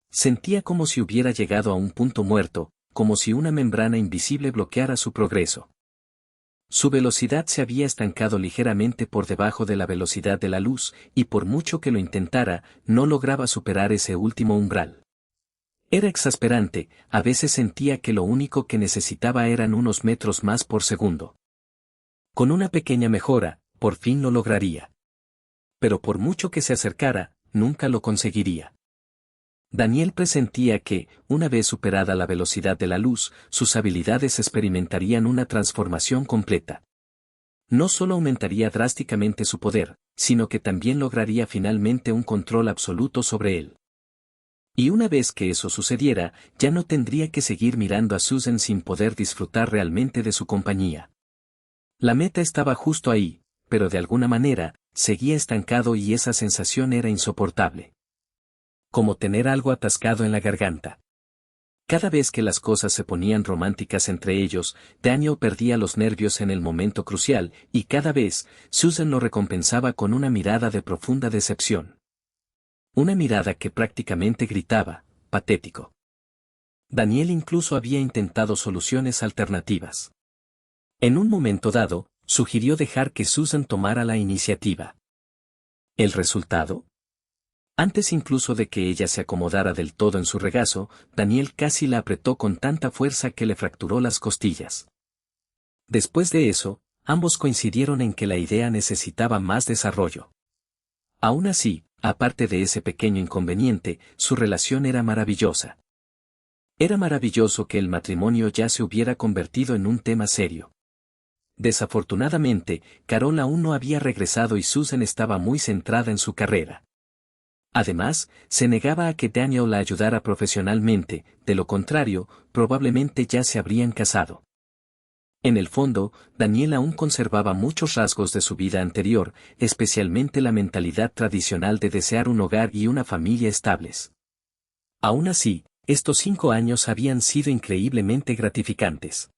Sentía como si hubiera llegado a un punto muerto, como si una membrana invisible bloqueara su progreso. Su velocidad se había estancado ligeramente por debajo de la velocidad de la luz, y por mucho que lo intentara, no lograba superar ese último umbral. Era exasperante, a veces sentía que lo único que necesitaba eran unos metros más por segundo. Con una pequeña mejora, por fin lo lograría. Pero por mucho que se acercara, nunca lo conseguiría. Daniel presentía que, una vez superada la velocidad de la luz, sus habilidades experimentarían una transformación completa. No solo aumentaría drásticamente su poder, sino que también lograría finalmente un control absoluto sobre él. Y una vez que eso sucediera, ya no tendría que seguir mirando a Susan sin poder disfrutar realmente de su compañía. La meta estaba justo ahí, pero de alguna manera, seguía estancado y esa sensación era insoportable. Como tener algo atascado en la garganta. Cada vez que las cosas se ponían románticas entre ellos, Daniel perdía los nervios en el momento crucial, y cada vez, Susan lo recompensaba con una mirada de profunda decepción. Una mirada que prácticamente gritaba, patético. Daniel incluso había intentado soluciones alternativas. En un momento dado, sugirió dejar que Susan tomara la iniciativa. ¿El resultado? Antes incluso de que ella se acomodara del todo en su regazo, Daniel casi la apretó con tanta fuerza que le fracturó las costillas. Después de eso, ambos coincidieron en que la idea necesitaba más desarrollo. Aún así, aparte de ese pequeño inconveniente, su relación era maravillosa. Era maravilloso que el matrimonio ya se hubiera convertido en un tema serio. Desafortunadamente, Carol aún no había regresado y Susan estaba muy centrada en su carrera. Además, se negaba a que Daniel la ayudara profesionalmente, de lo contrario, probablemente ya se habrían casado. En el fondo, Daniel aún conservaba muchos rasgos de su vida anterior, especialmente la mentalidad tradicional de desear un hogar y una familia estables. Aún así, estos 5 años habían sido increíblemente gratificantes.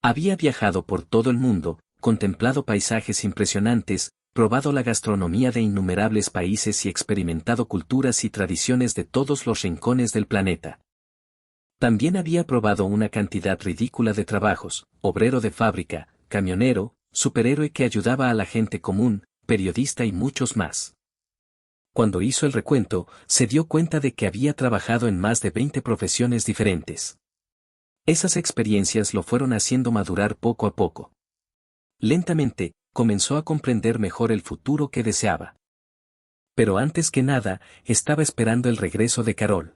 Había viajado por todo el mundo, contemplado paisajes impresionantes, probado la gastronomía de innumerables países y experimentado culturas y tradiciones de todos los rincones del planeta. También había probado una cantidad ridícula de trabajos: obrero de fábrica, camionero, superhéroe que ayudaba a la gente común, periodista y muchos más. Cuando hizo el recuento, se dio cuenta de que había trabajado en más de 20 profesiones diferentes. Esas experiencias lo fueron haciendo madurar poco a poco. Lentamente, comenzó a comprender mejor el futuro que deseaba. Pero antes que nada, estaba esperando el regreso de Carol.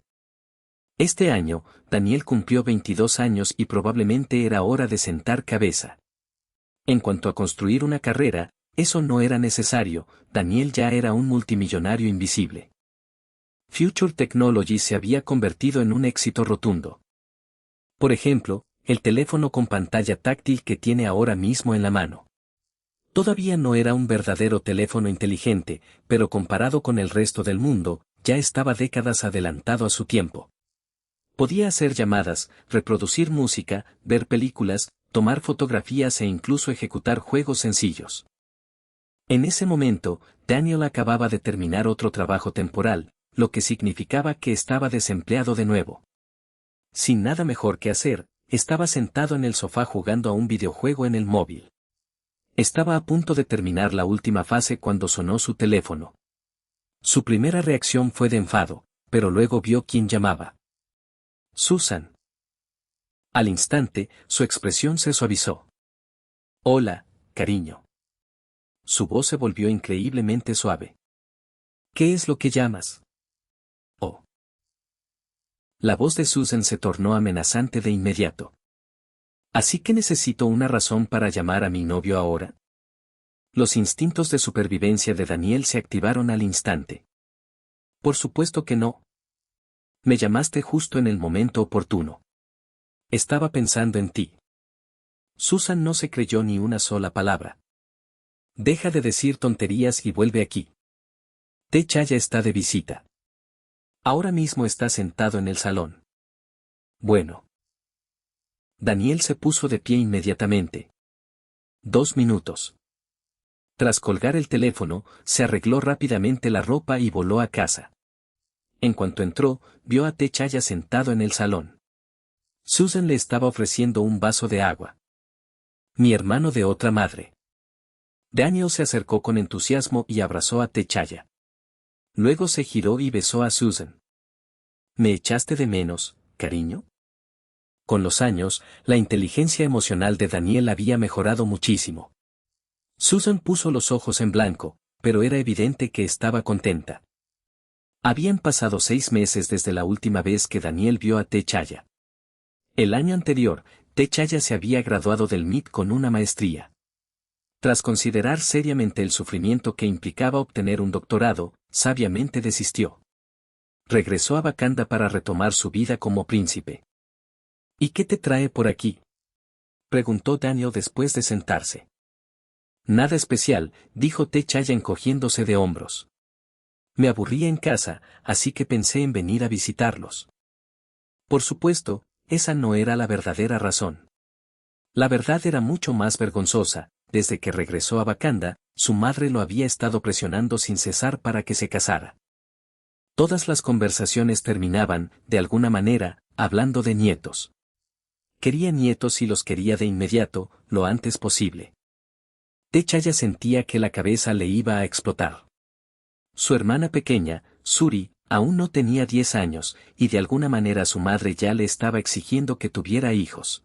Este año, Daniel cumplió 22 años y probablemente era hora de sentar cabeza. En cuanto a construir una carrera, eso no era necesario, Daniel ya era un multimillonario invisible. Future Technology se había convertido en un éxito rotundo. Por ejemplo, el teléfono con pantalla táctil que tiene ahora mismo en la mano. Todavía no era un verdadero teléfono inteligente, pero comparado con el resto del mundo, ya estaba décadas adelantado a su tiempo. Podía hacer llamadas, reproducir música, ver películas, tomar fotografías e incluso ejecutar juegos sencillos. En ese momento, Daniel acababa de terminar otro trabajo temporal, lo que significaba que estaba desempleado de nuevo. Sin nada mejor que hacer, estaba sentado en el sofá jugando a un videojuego en el móvil. Estaba a punto de terminar la última fase cuando sonó su teléfono. Su primera reacción fue de enfado, pero luego vio quién llamaba. Susan. Al instante, su expresión se suavizó. Hola, cariño. Su voz se volvió increíblemente suave. ¿Qué es lo que llamas? Oh. La voz de Susan se tornó amenazante de inmediato. ¿Así que necesito una razón para llamar a mi novio ahora? Los instintos de supervivencia de Daniel se activaron al instante. Por supuesto que no. Me llamaste justo en el momento oportuno. Estaba pensando en ti. Susan no se creyó ni una sola palabra. Deja de decir tonterías y vuelve aquí. Chaya está de visita. Ahora mismo está sentado en el salón. Bueno. Daniel se puso de pie inmediatamente. 2 minutos. Tras colgar el teléfono, se arregló rápidamente la ropa y voló a casa. En cuanto entró, vio a Chaya sentado en el salón. Susan le estaba ofreciendo un vaso de agua. Mi hermano de otra madre. Daniel se acercó con entusiasmo y abrazó a Chaya. Luego se giró y besó a Susan. ¿Me echaste de menos, cariño? Con los años, la inteligencia emocional de Daniel había mejorado muchísimo. Susan puso los ojos en blanco, pero era evidente que estaba contenta. Habían pasado 6 meses desde la última vez que Daniel vio a Techaya. El año anterior, Techaya se había graduado del MIT con una maestría. Tras considerar seriamente el sufrimiento que implicaba obtener un doctorado, sabiamente desistió. Regresó a Wakanda para retomar su vida como príncipe. ¿Y qué te trae por aquí?, preguntó Daniel después de sentarse. Nada especial, dijo Techaya encogiéndose de hombros. Me aburría en casa, así que pensé en venir a visitarlos. Por supuesto, esa no era la verdadera razón. La verdad era mucho más vergonzosa. Desde que regresó a Wakanda, su madre lo había estado presionando sin cesar para que se casara. Todas las conversaciones terminaban, de alguna manera, hablando de nietos. Quería nietos y los quería de inmediato, lo antes posible. Techaya sentía que la cabeza le iba a explotar. Su hermana pequeña, Shuri, aún no tenía 10 años, y de alguna manera su madre ya le estaba exigiendo que tuviera hijos.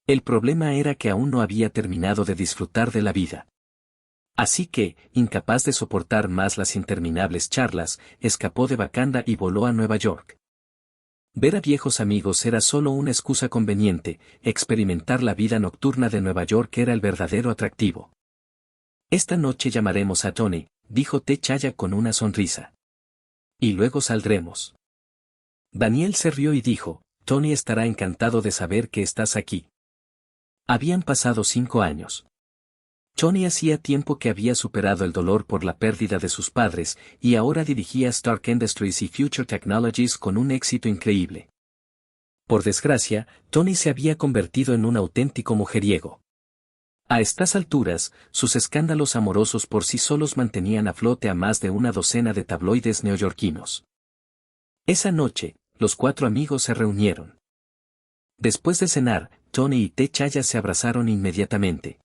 El problema era que aún no había terminado de disfrutar de la vida. Así que, incapaz de soportar más las interminables charlas, escapó de Wakanda y voló a Nueva York. Ver a viejos amigos era solo una excusa conveniente, experimentar la vida nocturna de Nueva York era el verdadero atractivo. Esta noche llamaremos a Tony, dijo Techaya con una sonrisa. Y luego saldremos. Daniel se rió y dijo, Tony estará encantado de saber que estás aquí. Habían pasado 5 años. Tony hacía tiempo que había superado el dolor por la pérdida de sus padres, y ahora dirigía Stark Industries y Future Technologies con un éxito increíble. Por desgracia, Tony se había convertido en un auténtico mujeriego. A estas alturas, sus escándalos amorosos por sí solos mantenían a flote a más de una docena de tabloides neoyorquinos. Esa noche, los 4 amigos se reunieron. Después de cenar, Tony y Techaya se abrazaron inmediatamente.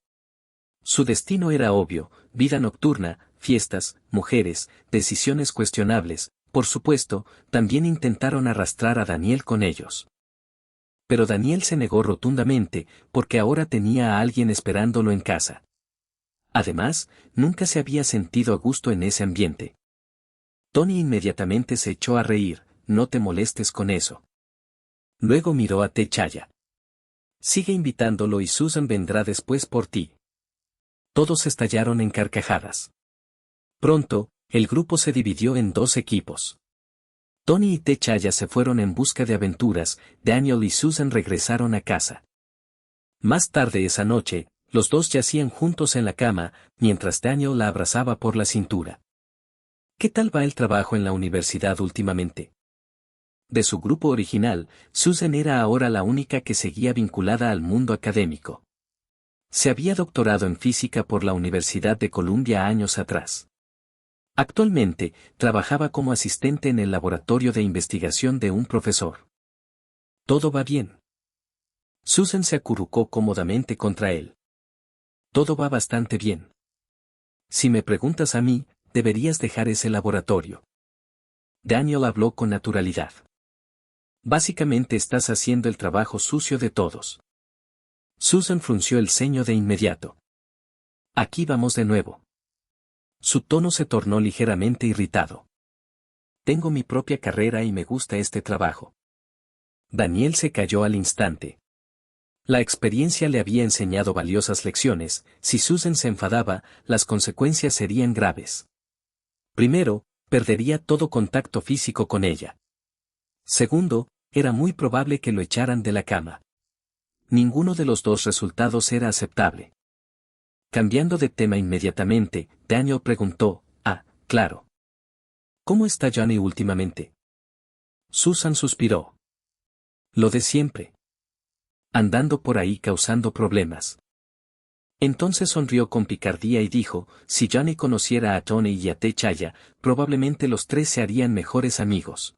Su destino era obvio: vida nocturna, fiestas, mujeres, decisiones cuestionables. Por supuesto, también intentaron arrastrar a Daniel con ellos. Pero Daniel se negó rotundamente, porque ahora tenía a alguien esperándolo en casa. Además, nunca se había sentido a gusto en ese ambiente. Tony inmediatamente se echó a reír, no te molestes con eso. Luego miró a Techaya. Sigue invitándolo y Susan vendrá después por ti. Todos estallaron en carcajadas. Pronto, el grupo se dividió en 2 equipos. Tony y Techaya se fueron en busca de aventuras, Daniel y Susan regresaron a casa. Más tarde esa noche, los dos yacían juntos en la cama, mientras Daniel la abrazaba por la cintura. ¿Qué tal va el trabajo en la universidad últimamente? De su grupo original, Susan era ahora la única que seguía vinculada al mundo académico. Se había doctorado en física por la Universidad de Columbia años atrás. Actualmente, trabajaba como asistente en el laboratorio de investigación de un profesor. ¿Todo va bien? Susan se acurrucó cómodamente contra él. Todo va bastante bien. Si me preguntas a mí, deberías dejar ese laboratorio. Daniel habló con naturalidad. Básicamente estás haciendo el trabajo sucio de todos. Susan frunció el ceño de inmediato. Aquí vamos de nuevo. Su tono se tornó ligeramente irritado. Tengo mi propia carrera y me gusta este trabajo. Daniel se calló al instante. La experiencia le había enseñado valiosas lecciones. Si Susan se enfadaba, las consecuencias serían graves. Primero, perdería todo contacto físico con ella. Segundo, era muy probable que lo echaran de la cama. Ninguno de los dos resultados era aceptable. Cambiando de tema inmediatamente, Daniel preguntó, claro. ¿Cómo está Johnny últimamente? Susan suspiró. Lo de siempre. Andando por ahí causando problemas. Entonces sonrió con picardía y dijo, si Johnny conociera a Tony y a Techaya, probablemente los 3 se harían mejores amigos.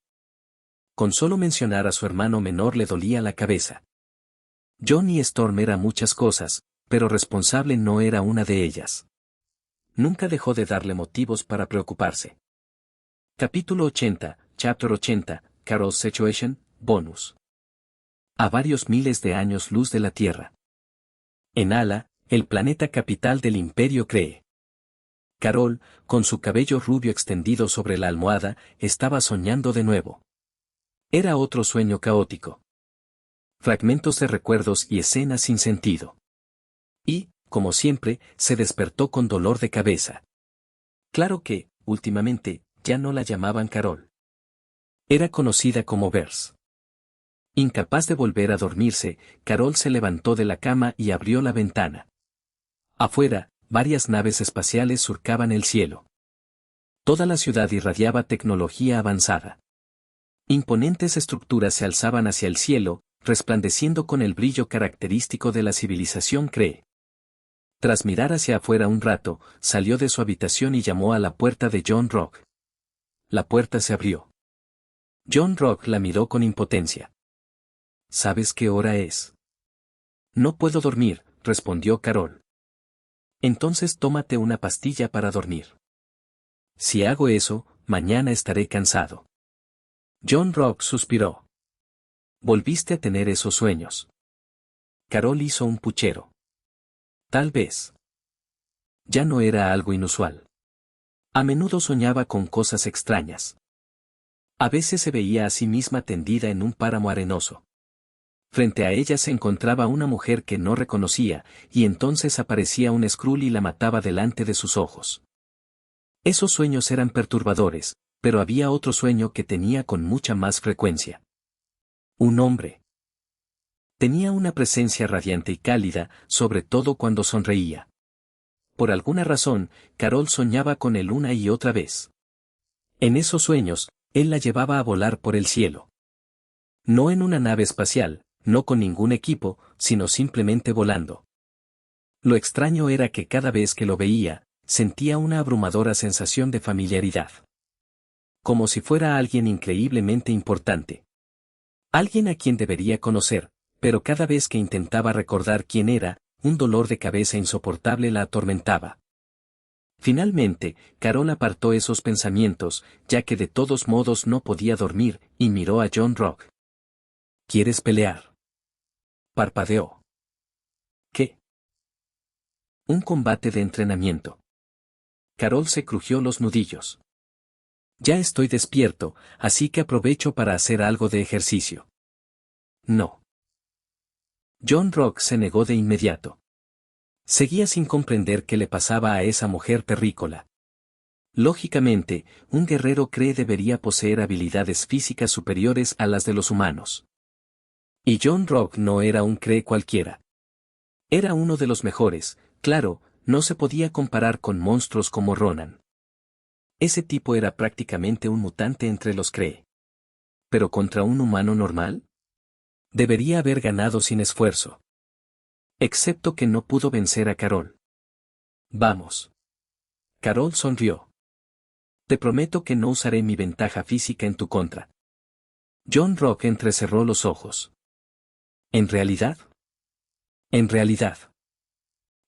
Con solo mencionar a su hermano menor le dolía la cabeza. Johnny Storm era muchas cosas, pero responsable no era una de ellas. Nunca dejó de darle motivos para preocuparse. Capítulo 80, Chapter 80, Carol Situation, bonus. A varios miles de años luz de la Tierra. En Ala, el planeta capital del Imperio Cree. Carol, con su cabello rubio extendido sobre la almohada, estaba soñando de nuevo. Era otro sueño caótico. Fragmentos de recuerdos y escenas sin sentido. Y, como siempre, se despertó con dolor de cabeza. Claro que, últimamente, ya no la llamaban Carol. Era conocida como Vers. Incapaz de volver a dormirse, Carol se levantó de la cama y abrió la ventana. Afuera, varias naves espaciales surcaban el cielo. Toda la ciudad irradiaba tecnología avanzada. Imponentes estructuras se alzaban hacia el cielo, resplandeciendo con el brillo característico de la civilización Cree. Tras mirar hacia afuera un rato, salió de su habitación y llamó a la puerta de John Rock. La puerta se abrió. John Rock la miró con impotencia. ¿Sabes qué hora es? No puedo dormir, respondió Carol. Entonces tómate una pastilla para dormir. Si hago eso, mañana estaré cansado. John Rock suspiró. Volviste a tener esos sueños. Carol hizo un puchero. Tal vez. Ya no era algo inusual. A menudo soñaba con cosas extrañas. A veces se veía a sí misma tendida en un páramo arenoso. Frente a ella se encontraba una mujer que no reconocía, y entonces aparecía un Skrull y la mataba delante de sus ojos. Esos sueños eran perturbadores, pero había otro sueño que tenía con mucha más frecuencia. Un hombre. Tenía una presencia radiante y cálida, sobre todo cuando sonreía. Por alguna razón, Carol soñaba con él una y otra vez. En esos sueños, él la llevaba a volar por el cielo. No en una nave espacial, no con ningún equipo, sino simplemente volando. Lo extraño era que cada vez que lo veía, sentía una abrumadora sensación de familiaridad. Como si fuera alguien increíblemente importante. Alguien a quien debería conocer, pero cada vez que intentaba recordar quién era, un dolor de cabeza insoportable la atormentaba. Finalmente, Carol apartó esos pensamientos, ya que de todos modos no podía dormir, y miró a John Rock. ¿Quieres pelear? Parpadeó. ¿Qué? Un combate de entrenamiento. Carol se crujió los nudillos. Ya estoy despierto, así que aprovecho para hacer algo de ejercicio. No. John Rock se negó de inmediato. Seguía sin comprender qué le pasaba a esa mujer terrícola. Lógicamente, un guerrero Cree debería poseer habilidades físicas superiores a las de los humanos. Y John Rock no era un Cree cualquiera. Era uno de los mejores, claro, no se podía comparar con monstruos como Ronan. Ese tipo era prácticamente un mutante entre los Cree. ¿Pero contra un humano normal? Debería haber ganado sin esfuerzo. Excepto que no pudo vencer a Carol. Vamos. Carol sonrió. Te prometo que no usaré mi ventaja física en tu contra. John Rock entrecerró los ojos. ¿En realidad? En realidad.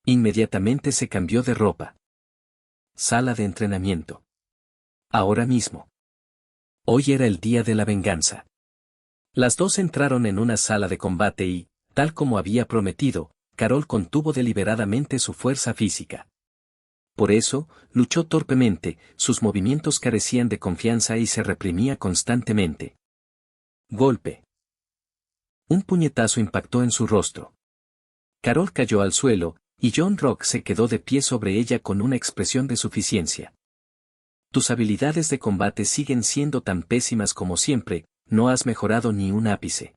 Inmediatamente se cambió de ropa. Sala de entrenamiento. Ahora mismo. Hoy era el día de la venganza. Las dos entraron en una sala de combate y, tal como había prometido, Carol contuvo deliberadamente su fuerza física. Por eso, luchó torpemente, sus movimientos carecían de confianza y se reprimía constantemente. Golpe. Un puñetazo impactó en su rostro. Carol cayó al suelo, y John Rock se quedó de pie sobre ella con una expresión de suficiencia. Tus habilidades de combate siguen siendo tan pésimas como siempre, no has mejorado ni un ápice.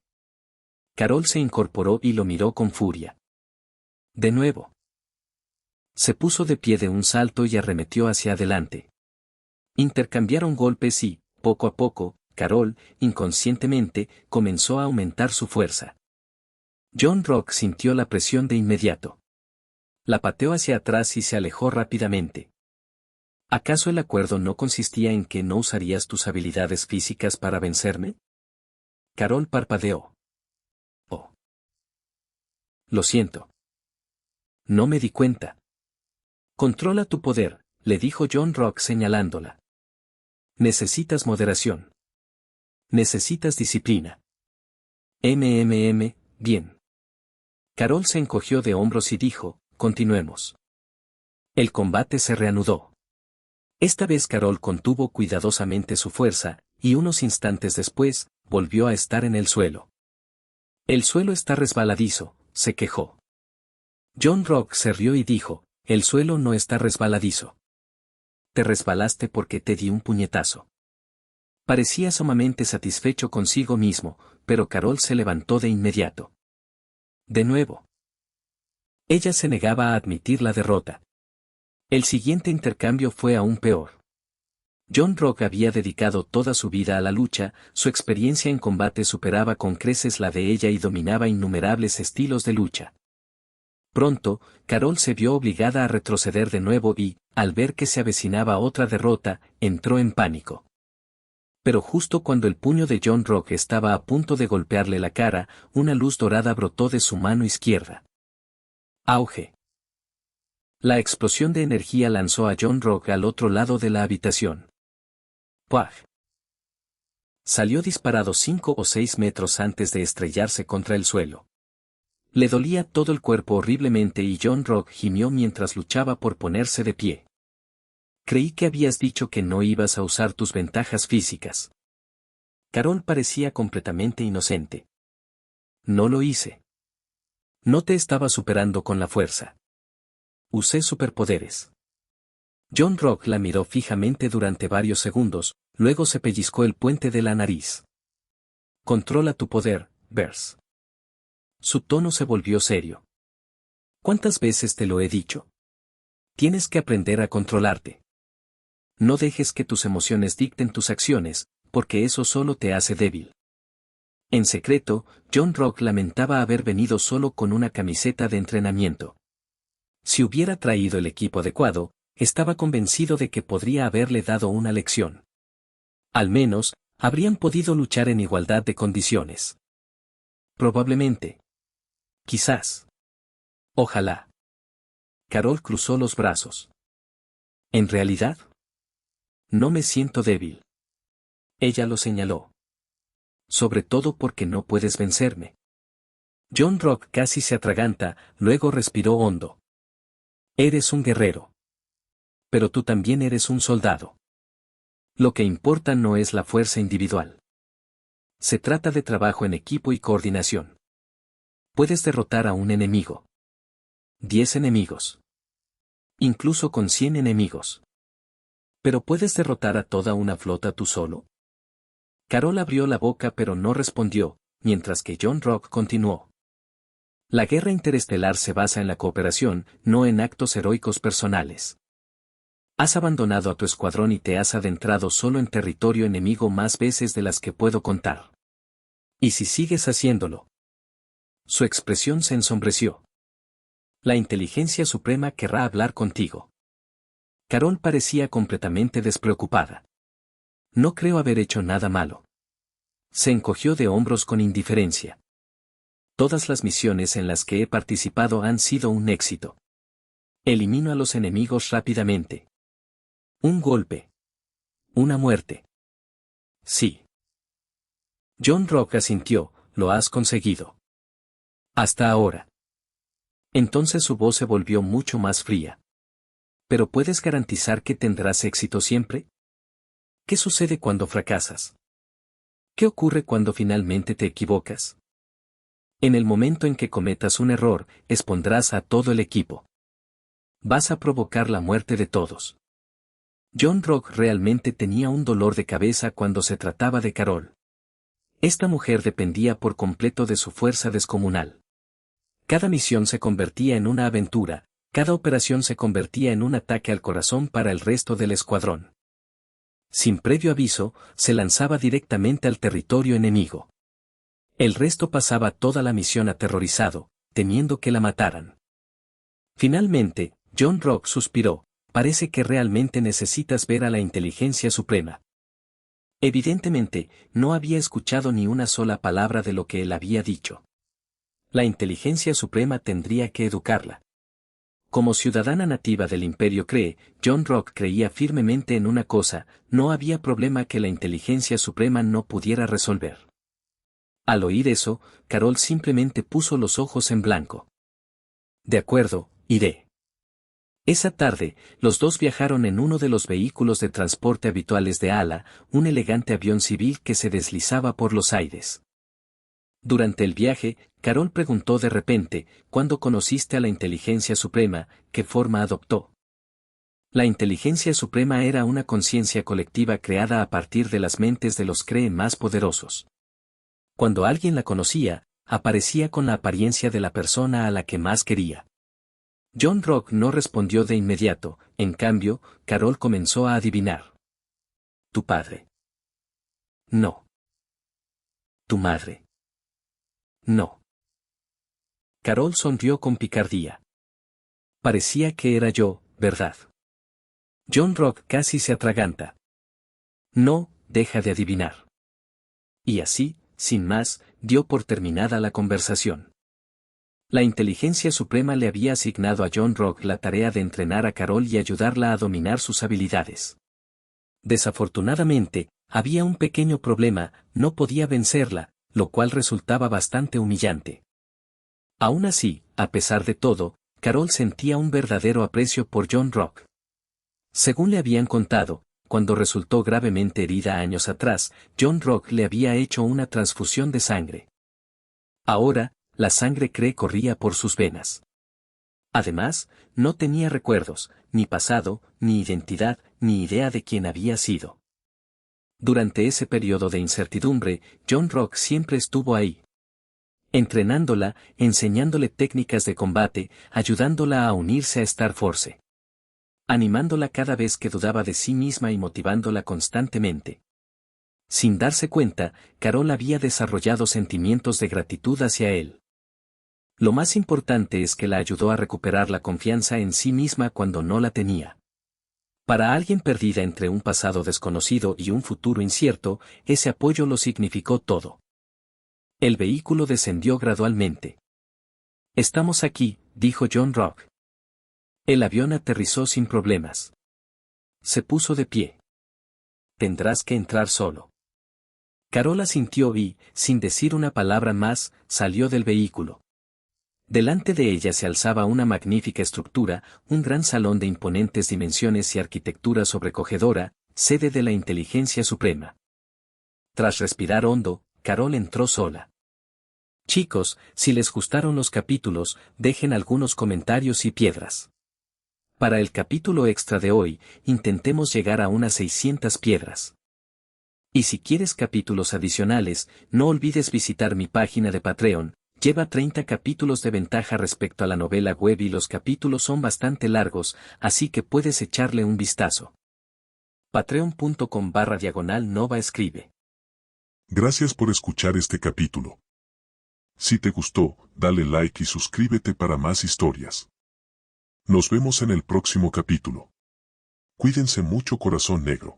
Carol se incorporó y lo miró con furia. De nuevo. Se puso de pie de un salto y arremetió hacia adelante. Intercambiaron golpes y, poco a poco, Carol, inconscientemente, comenzó a aumentar su fuerza. John Rock sintió la presión de inmediato. La pateó hacia atrás y se alejó rápidamente. ¿Acaso el acuerdo no consistía en que no usarías tus habilidades físicas para vencerme? Carol parpadeó. Oh. Lo siento. No me di cuenta. Controla tu poder, le dijo John Rock señalándola. Necesitas moderación. Necesitas disciplina. Bien. Carol se encogió de hombros y dijo, continuemos. El combate se reanudó. Esta vez Carol contuvo cuidadosamente su fuerza, y unos instantes después, volvió a estar en el suelo. El suelo está resbaladizo, se quejó. John Rock se rió y dijo, el suelo no está resbaladizo. Te resbalaste porque te di un puñetazo. Parecía sumamente satisfecho consigo mismo, pero Carol se levantó de inmediato. De nuevo. Ella se negaba a admitir la derrota. El siguiente intercambio fue aún peor. John Rock había dedicado toda su vida a la lucha, su experiencia en combate superaba con creces la de ella y dominaba innumerables estilos de lucha. Pronto, Carol se vio obligada a retroceder de nuevo y, al ver que se avecinaba otra derrota, entró en pánico. Pero justo cuando el puño de John Rock estaba a punto de golpearle la cara, una luz dorada brotó de su mano izquierda. Auge. La explosión de energía lanzó a John Rock al otro lado de la habitación. ¡Puaj! Salió disparado 5 o 6 metros antes de estrellarse contra el suelo. Le dolía todo el cuerpo horriblemente y John Rock gimió mientras luchaba por ponerse de pie. Creí que habías dicho que no ibas a usar tus ventajas físicas. Carol parecía completamente inocente. No lo hice. No te estaba superando con la fuerza. Usé superpoderes. John Rock la miró fijamente durante varios segundos, luego se pellizcó el puente de la nariz. Controla tu poder, Vers. Su tono se volvió serio. ¿Cuántas veces te lo he dicho? Tienes que aprender a controlarte. No dejes que tus emociones dicten tus acciones, porque eso solo te hace débil. En secreto, John Rock lamentaba haber venido solo con una camiseta de entrenamiento. Si hubiera traído el equipo adecuado, estaba convencido de que podría haberle dado una lección. Al menos, habrían podido luchar en igualdad de condiciones. Probablemente. Quizás. Ojalá. Carol cruzó los brazos. ¿En realidad? No me siento débil. Ella lo señaló. Sobre todo porque no puedes vencerme. John Rock casi se atraganta, luego respiró hondo. Eres un guerrero. Pero tú también eres un soldado. Lo que importa no es la fuerza individual. Se trata de trabajo en equipo y coordinación. Puedes derrotar a un enemigo. 10 enemigos. Incluso con 100 enemigos. ¿Pero puedes derrotar a toda una flota tú solo? Carol abrió la boca pero no respondió, mientras que John Rock continuó. La guerra interestelar se basa en la cooperación, no en actos heroicos personales. Has abandonado a tu escuadrón y te has adentrado solo en territorio enemigo más veces de las que puedo contar. ¿Y si sigues haciéndolo? Su expresión se ensombreció. La inteligencia suprema querrá hablar contigo. Carol parecía completamente despreocupada. No creo haber hecho nada malo. Se encogió de hombros con indiferencia. Todas las misiones en las que he participado han sido un éxito. Elimino a los enemigos rápidamente. Un golpe. Una muerte. Sí. John Rock asintió, lo has conseguido. Hasta ahora. Entonces su voz se volvió mucho más fría. ¿Pero puedes garantizar que tendrás éxito siempre? ¿Qué sucede cuando fracasas? ¿Qué ocurre cuando finalmente te equivocas? En el momento en que cometas un error, expondrás a todo el equipo. Vas a provocar la muerte de todos. John Rock realmente tenía un dolor de cabeza cuando se trataba de Carol. Esta mujer dependía por completo de su fuerza descomunal. Cada misión se convertía en una aventura, cada operación se convertía en un ataque al corazón para el resto del escuadrón. Sin previo aviso, se lanzaba directamente al territorio enemigo. El resto pasaba toda la misión aterrorizado, temiendo que la mataran. Finalmente, John Rock suspiró, parece que realmente necesitas ver a la inteligencia suprema. Evidentemente, no había escuchado ni una sola palabra de lo que él había dicho. La inteligencia suprema tendría que educarla. Como ciudadana nativa del Imperio Cree, John Rock creía firmemente en una cosa: no había problema que la inteligencia suprema no pudiera resolver. Al oír eso, Carol simplemente puso los ojos en blanco. De acuerdo, iré. Esa tarde, los dos viajaron en uno de los vehículos de transporte habituales de Ala, un elegante avión civil que se deslizaba por los aires. Durante el viaje, Carol preguntó de repente: ¿cuándo conociste a la inteligencia suprema, qué forma adoptó? La inteligencia suprema era una conciencia colectiva creada a partir de las mentes de los Cree más poderosos. Cuando alguien la conocía, aparecía con la apariencia de la persona a la que más quería. John Rock no respondió de inmediato, en cambio, Carol comenzó a adivinar. ¿Tu padre? No. ¿Tu madre? No. Carol sonrió con picardía. Parecía que era yo, ¿verdad? John Rock casi se atraganta. No, deja de adivinar. Y así, sin más, dio por terminada la conversación. La inteligencia suprema le había asignado a John Rock la tarea de entrenar a Carol y ayudarla a dominar sus habilidades. Desafortunadamente, había un pequeño problema: no podía vencerla, lo cual resultaba bastante humillante. Aún así, a pesar de todo, Carol sentía un verdadero aprecio por John Rock. Según le habían contado, cuando resultó gravemente herida años atrás, John Rock le había hecho una transfusión de sangre. Ahora, la sangre Cree corría por sus venas. Además, no tenía recuerdos, ni pasado, ni identidad, ni idea de quién había sido. Durante ese periodo de incertidumbre, John Rock siempre estuvo ahí. Entrenándola, enseñándole técnicas de combate, ayudándola a unirse a Star Force. Animándola cada vez que dudaba de sí misma y motivándola constantemente. Sin darse cuenta, Carol había desarrollado sentimientos de gratitud hacia él. Lo más importante es que la ayudó a recuperar la confianza en sí misma cuando no la tenía. Para alguien perdida entre un pasado desconocido y un futuro incierto, ese apoyo lo significó todo. El vehículo descendió gradualmente. «Estamos aquí», dijo John Rock. El avión aterrizó sin problemas. Se puso de pie. «Tendrás que entrar solo». Carol asintió y, sin decir una palabra más, salió del vehículo. Delante de ella se alzaba una magnífica estructura, un gran salón de imponentes dimensiones y arquitectura sobrecogedora, sede de la inteligencia suprema. Tras respirar hondo, Carol entró sola. Chicos, si les gustaron los capítulos, dejen algunos comentarios y piedras. Para el capítulo extra de hoy, intentemos llegar a unas 600 piedras. Y si quieres capítulos adicionales, no olvides visitar mi página de Patreon. Lleva 30 capítulos de ventaja respecto a la novela web y los capítulos son bastante largos, así que puedes echarle un vistazo. Patreon.com/Nova escribe. Gracias por escuchar este capítulo. Si te gustó, dale like y suscríbete para más historias. Nos vemos en el próximo capítulo. Cuídense mucho, corazón negro.